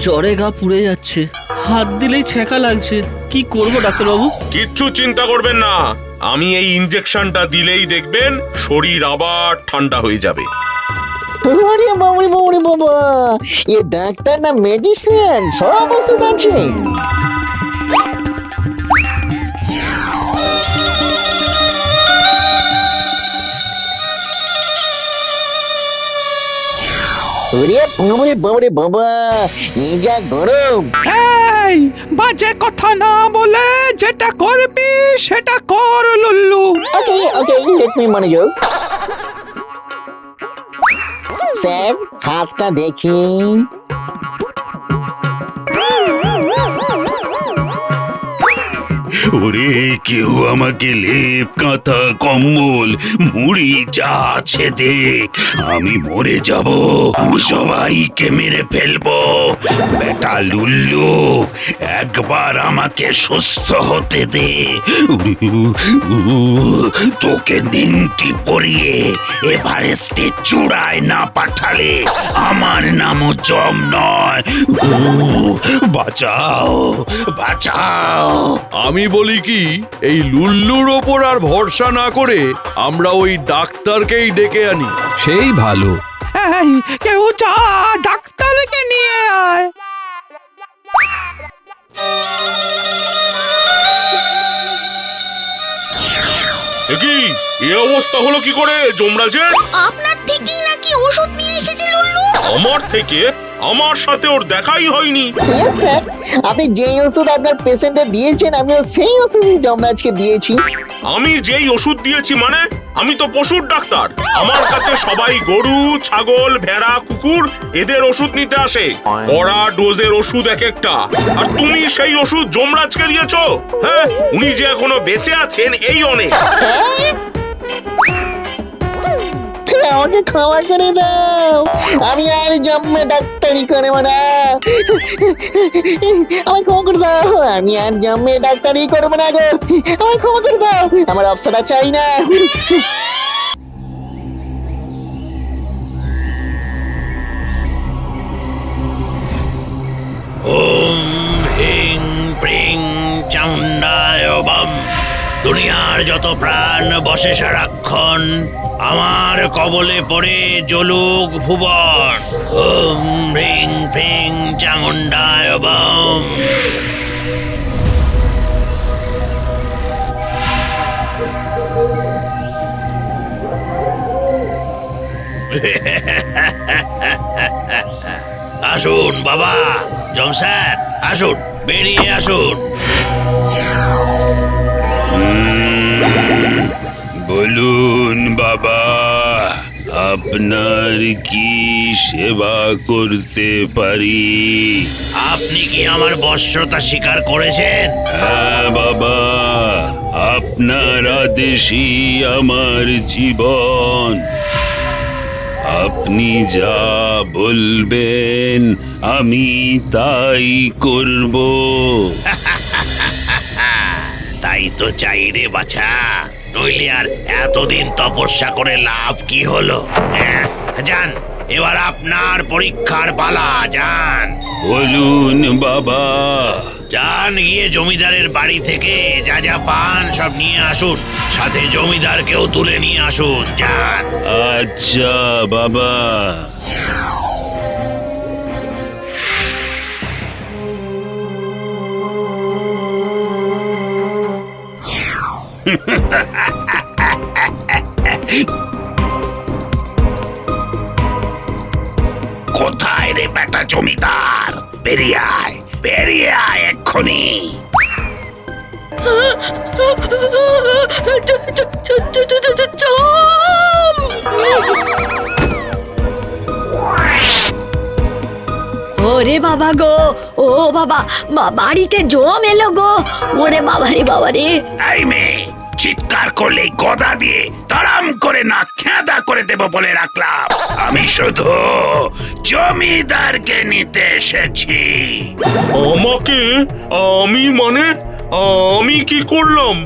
জ্বরে গা পুড়ে যাচ্ছে, হাত দিলেই ছ্যাঁকা লাগছে, কি করব ডাক্তারবাবু? কিচ্ছু চিন্তা করবেন না, আমি এই ইনজেকশনটা দিলেই দেখবেন শরীর আবার ঠান্ডা হয়ে যাবে। আরে বাবরে বাবরে বাবা, এ ডাক্তার না ম্যাজিশিয়ান, সব ওষুধ আছে। ওরে বাবরে বাবরে বাবা, এই যা গরম। এই বাজে কথা না বলে যেটা করবি সেটা কর লুল্লু। ওকে ওকে, লেট মি মনোযোগ। স্যার হাতটা দেখি। ওরে কেউ আমাকে লেপ কাঁথা কম্বল মুড়ি যা আছে দে, আমি মরে যাব, আমি সবাইকে মেরে ফেলবো। বেটা লুল্লু একবার আমাকে সুস্থ হতে দে। তোকে নিংটি পরিয়ে এভারেস্টের চূড়ায় না পাঠালে আমার নামও জম নয়। বাঁচাও বাঁচাও। আমি বলি কি, এই লুল্লুর ওপর আর ভরসা না করে আমরা ওই ডাক্তারকেই ডেকে আনি। সেই ভালো। এই কেউ যা ডাক্তারকে নিয়ে আয়। কি এই অবস্থা হলো কি করে যমরাজের? আপনার থেকেই নাকি ওষুধ নিয়ে এসেছে লুল্লু? আমার থেকে? আমার সাথে ওর দেখাই হয়নি। ইয়েস স্যার, আপনি যেই ওষুধ আপনার পেশেন্টে দিয়েছেন আমিও সেই ওষুধই যমরাজকে দিয়েছি। আমি যেই ওষুধ দিয়েছি মানে? আমি তো পশুর ডাক্তার, আমার কাছে সবাই গরু ছাগল ভেড়া কুকুর এদের ওষুধ নিতে আসে, কড়া ডোজের ওষুধ এক একটা। আর তুমি সেই ওষুধ যমরাজকে দিয়েছো? হ্যাঁ, উনি যে এখনো বেঁচে আছেন এই অনেক। আমাকে ক্ষমা করে দাও, আমি আর জম্মে ডাক্তারি করবো না। আমায় ক্ষমা করে দাও, আমি আর জম্মে ডাক্তারি করবো না গো। আমায় ক্ষমা করে দাও, আমার অপসরা চাই না। ওম হিং প্রিং চামুন্ডায় বাম। দুনিয়ার যত প্রাণ বসে সারাক্ষণ আমার কবলে পড়ে জলুক ভুবন। ওম হ্রিং ফ্রিং চামুন্ডায় বাম। আসুন বাবা, জমস্যার আসুন, বেরিয়ে আসুন। বলুন বাবা, আপনার কি সেবা করতে পারি? আপনি কি আমার বশ্যতা স্বীকার করেছেন? হ্যাঁ বাবা, আপনার আদেশই আমার জীবন। আপনি যা বলবেন আমি তাই করব। তাই তো চাই রে বাছা, নইলে আর এতদিন তপস্যা করে লাভ কি হলো? যান, এবার আপনার পরীক্ষার পালা, যান। বলুন বাবা। যান, গিয়ে জমিদারের বাড়ি থেকে যা যা পান সব নিয়ে আসুন, সাথে জমিদারকেও তুলে নিয়ে আসুন, যান। আচ্ছা বাবা। কোথায় রে বেটা জমিদার? বেরিয়ে আয়, বেরিয়ে আয় এক্ষুনি। ওরে বাবা গো, ও বাবা, বাড়িতে জম এলো গো। ওরে বাবা রে বাবা রে। এই মেয়ে, চিৎকার করলে গদা দিয়ে তাড়াম করে না খেদা করে দেব বলে রাখলাম। আমি শুধু জমিদারকে নিতে এসেছি। আমাকে? আমি মানে আমি কি করলাম?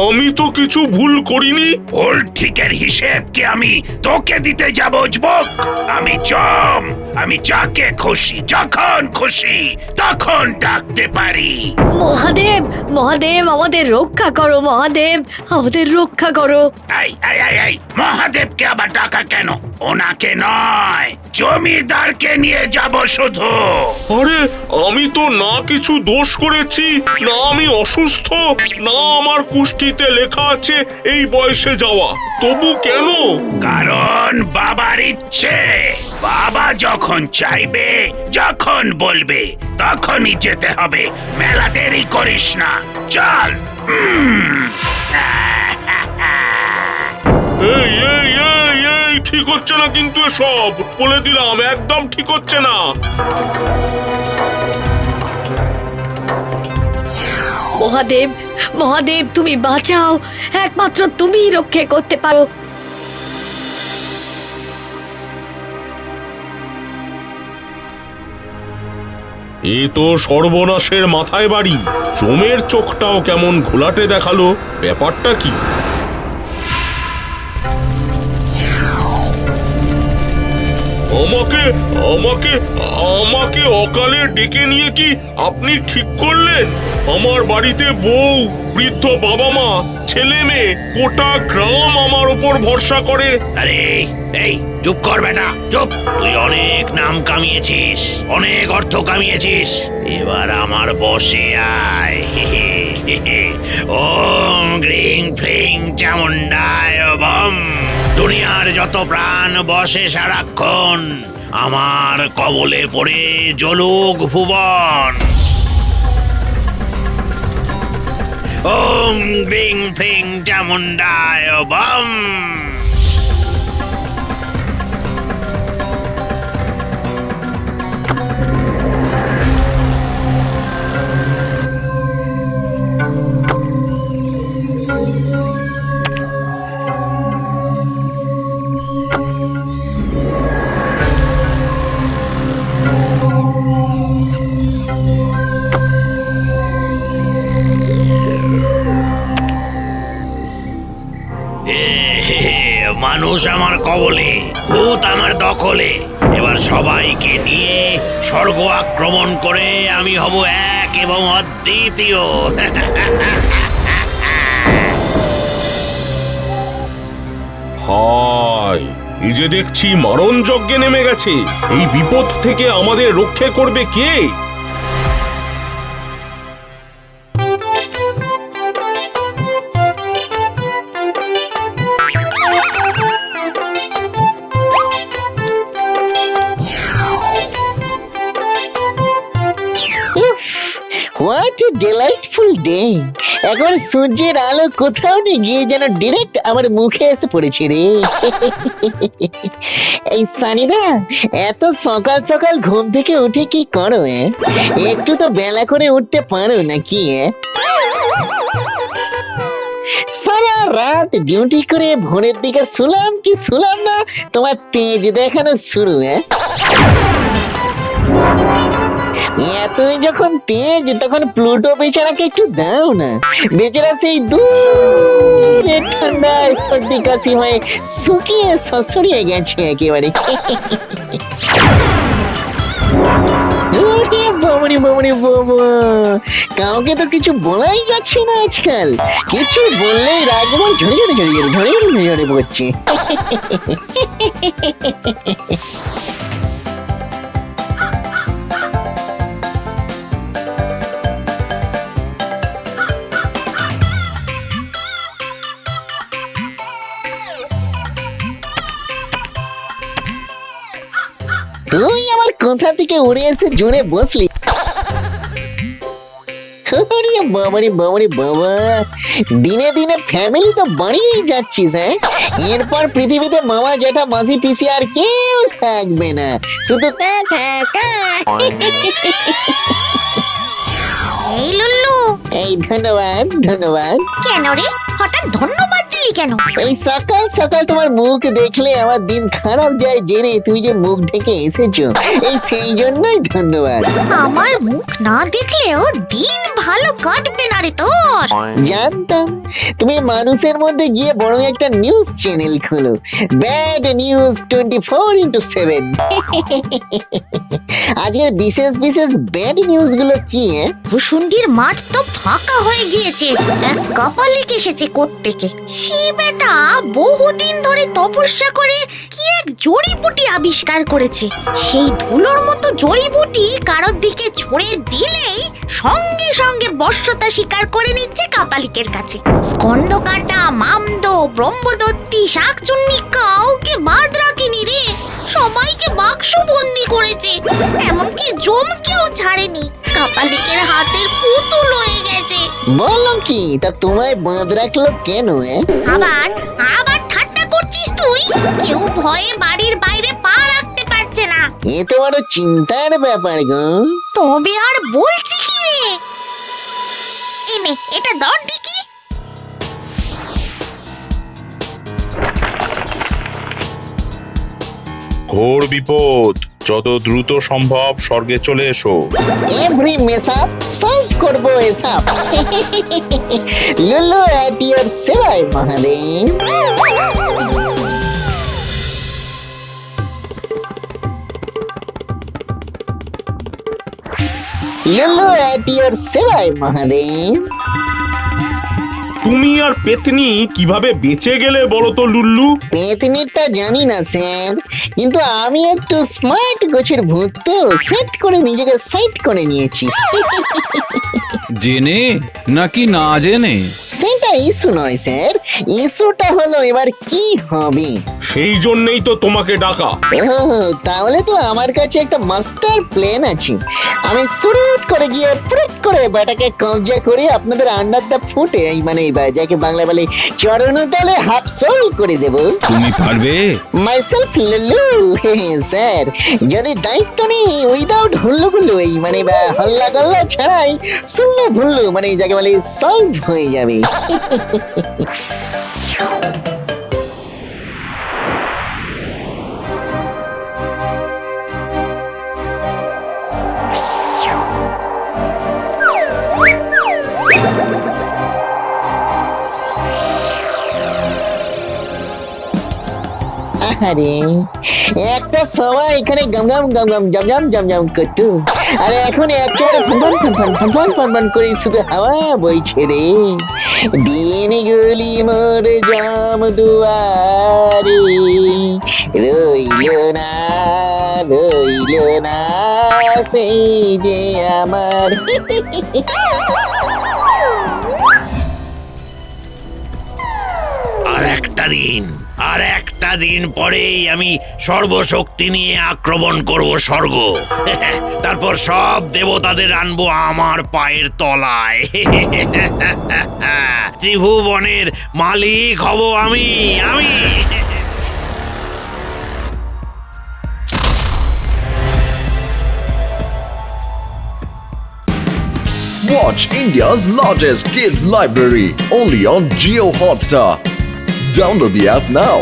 আমি তো কিছু ভুল করিনি। ভুল ঠিকের হিসেব কি আমি তোকে দিতে যাব যুবক? আমি জম, আমি যাকে খুশি যখন খুশি তখন ডাকতে পারি। মহাদেব, মহাদেব, আমাদের রক্ষা করো মহাদেব, আমাদের রক্ষা করো। এই মহাদেবকে আবার ডাকা কেন? ওনাকে নয়, জমিদারকে নিয়ে যাব শুধু। আরে আমি তো না কিছু দোষ করেছি, না আমি অসুস্থ, না আমার কুষ্ঠিতে লেখা আছে এই বয়সে যাওয়া। তবু কেন? কারণ বাবার ইচ্ছে। বাবা যখন চাইবে, যখন বলবে তখনই যেতে হবে। মেলা দেরি করিস না, চল। এই এই এই এই ঠিক হচ্ছে না কিন্তু, এসব বলে দিলাম, একদম ঠিক হচ্ছে না। মহাদেব, মহাদেব, তুমি বাঁচাও, একমাত্র তুমিই রক্ষা করতে পারো। এ তো সর্বনাশের মাথায় বাড়ি। জমের চোখটাও কেমন ঘোলাটে দেখালো, ব্যাপারটা কি? আমাকে আমাকে আমাকে অকালে ডেকে নিয়ে কি আপনি ঠিক করলেন? আমার বাড়িতে বউ, বৃদ্ধ বাবা মা, ছেলে মেয়ে, গোটা গ্রাম আমার উপর ভরসা করে। আরে এই চুপ কর বেটা, চুপ। তুই অনেক নাম কামিয়েছিস, অনেক অর্থ কামিয়েছিস, এবার আমার বসে আয়। ওম গ্রিং ফ্রিং চামুন্ডায় বম। দুনিয়ার যত প্রাণ বসে সারাক্ষণ আমার কবলে পড়ে জ্বলুক ভুবন। ওম গ্রিং ফ্রিং চামুন্ডায় বম। মানুষ আমার কবলে, ভূত আমার দখলে। এবার সবাইকে নিয়ে স্বর্গ আক্রমণ করে আমি হব এক এবং অদ্বিতীয়। হায়, এই যে দেখছি মারণ যজ্ঞে নেমে গেছে। এই বিপদ থেকে আমাদের রক্ষা করবে কে? What a delightful day. একবার সূর্যের আলো কোথাও নেই গিয়ে যেন ডিরেক্ট আমার মুখে এসে পড়েছে রে। এই সানিদা, এত সকাল সকাল ঘুম থেকে উঠে কি করো? একটু তো বেলা করে উঠতে পারো নাকি? সারা রাত ডিউটি করে ভোরের দিকে শুলাম না তোমার তেজ দেখানো শুরু। এতই যখন তেজ, তখন প্লুটো বেচারাকে একটু দাও না। বেচারা সেই দূরে ঠান্ডায় সর্দি কাশি হয়ে শুকিয়ে সসড়িয়ে গেছে একেবারে। কাউকে তো কিছু বলাই যাচ্ছে না আজকাল। কিছু বললেই রাগবন ঝরে পড়ছে। তুই আমার কোথা থেকে উড়ে এসে জুড়ে বসলি। আরে বাবারে বাবারে বাবা, দিনে দিনে ফ্যামিলি তো বাড়িয়েই যাচ্ছিস। হ্যাঁ, এরপর পৃথিবীতে মামা জ্যাঠা মাসি পিসি আর কেউ থাকবে না, শুধু কা কা কা। এই লুল্লু, এই ধন্যবাদ ধন্যবাদ। কেন রে হঠাৎ ধন্যবাদ দিলি কেন? এই সকাল সকাল তোমার মুখ দেখলে আমার দিন খারাপ যায় জেনে তুমি যে মুখ ঢেকে এসেছো, এই সেই জন্যই ধন্যবাদ। আমার মুখ না দেখলেও দিন ভালো কাটবে না রে তোর। জানতাম তুমি মানুষের মধ্যে গিয়ে বড় একটা নিউজ চ্যানেল খোলো, ব্যাড নিউজ 24x7। আজকের বিশেষ বিশেষ ব্যাড নিউজ গুলো কি? ভুসুন্ডির মাঠ তো ফাঁকা হয়ে গিয়েছে, এক কাপালিক এসেছে কোত্থেকে। সে বেটা বহুদিন ধরে তপস্যা করে কি এক জড়িবুটি আবিষ্কার করেছে। সেই ধুলোর মতো জড়িবুটি কারোর দিকে ছুঁড়ে দিলেই সঙ্গে সঙ্গে বশ্যতা স্বীকার করে নিচ্ছে কাপালিকের কাছে। স্কন্দ কাটা, মামদ, ব্রহ্মদত্তি, শাকচুন্নি কাউকে বাদ রাখেনি রে, সবাইকে বাক্সবন্দি করেছে, এমনকি জমকেও ছাড়েনি। কাপালিকের হাতের পুতুল হয়ে গেছে। বলো কি, তা তোমায় বাঁধ রাখলো কেন? আবার আবার ঠাট্টা করছিস তুই? কেউ ভয়ে বাড়ির বাইরে পা রাখতে পারছে না। এ তো বড় চিন্তার ব্যাপার গো। তবে আর বলছি কি রে, এনে এটা ধর দেখি। ঘোর বিপদ, যত দ্রুত সম্ভব স্বর্গে চলে এসো। এভরি মেসআপ সলভ করব এসব। লুলু এট ইওর সেবায় মহাদেব। লুলু এট ইওর সেবায় মহাদেব। তুমি আর পেতনি কিভাবে বেঁচে গেলে বলো তো লুল্লু? পেতনিরটা জানি না স্যার, কিন্তু আমি একটু স্মার্ট গোছের ভূত তো, সেট করে নিজেকে সাইট করে নিয়েছি। জেনে নাকি না জেনে? সেটা ইস্যু নয় স্যার, ইস্যুটা হলো এবার কি হবে। সেই জন্যই তো তোমাকে ডাকা। ও, তাহলে তো আমার কাছে একটা মাস্টার প্ল্যান আছে। আমি সুরুত করে গিয়ে পুরুত করে বেটাকে কবজা করে আপনাদের আন্ডার দা ফুটে, এই মানে যাকে বাংলা বলে চরণতলে হাফ সোল করে দেব। তুমি পারবে? মাইসেলফ লুলু। স্যার, যদি দায়িত্ব নেই উইদাউট হুল্লুগুল্লু, এই মানে হল্লা গল্লা ছাড়াই সুল্লু ভুল্লু, মানে যাকে বলে সলভ হয়ে যাবে। আরে একটা সময় এখানে গমগম গমগম জমজম জমজম করতো, আর এখন একেবারে ফনফন ফনফন ফনফন ফনফন করে শুধু হাওয়া বইছে রে। দিনগুলি মোর জাম দুয়ারে, রইল না সেই যে আমার। আর একটা দিন পরেই আমি সর্বশক্তি নিয়ে আক্রমণ করব স্বর্গ। তারপর সব দেবতাদের আনবো আমার পায়ের তলায়। ত্রিভুবনের মালিক হব আমি। Watch India's largest kids library only on Jio Hotstar. Download the app now.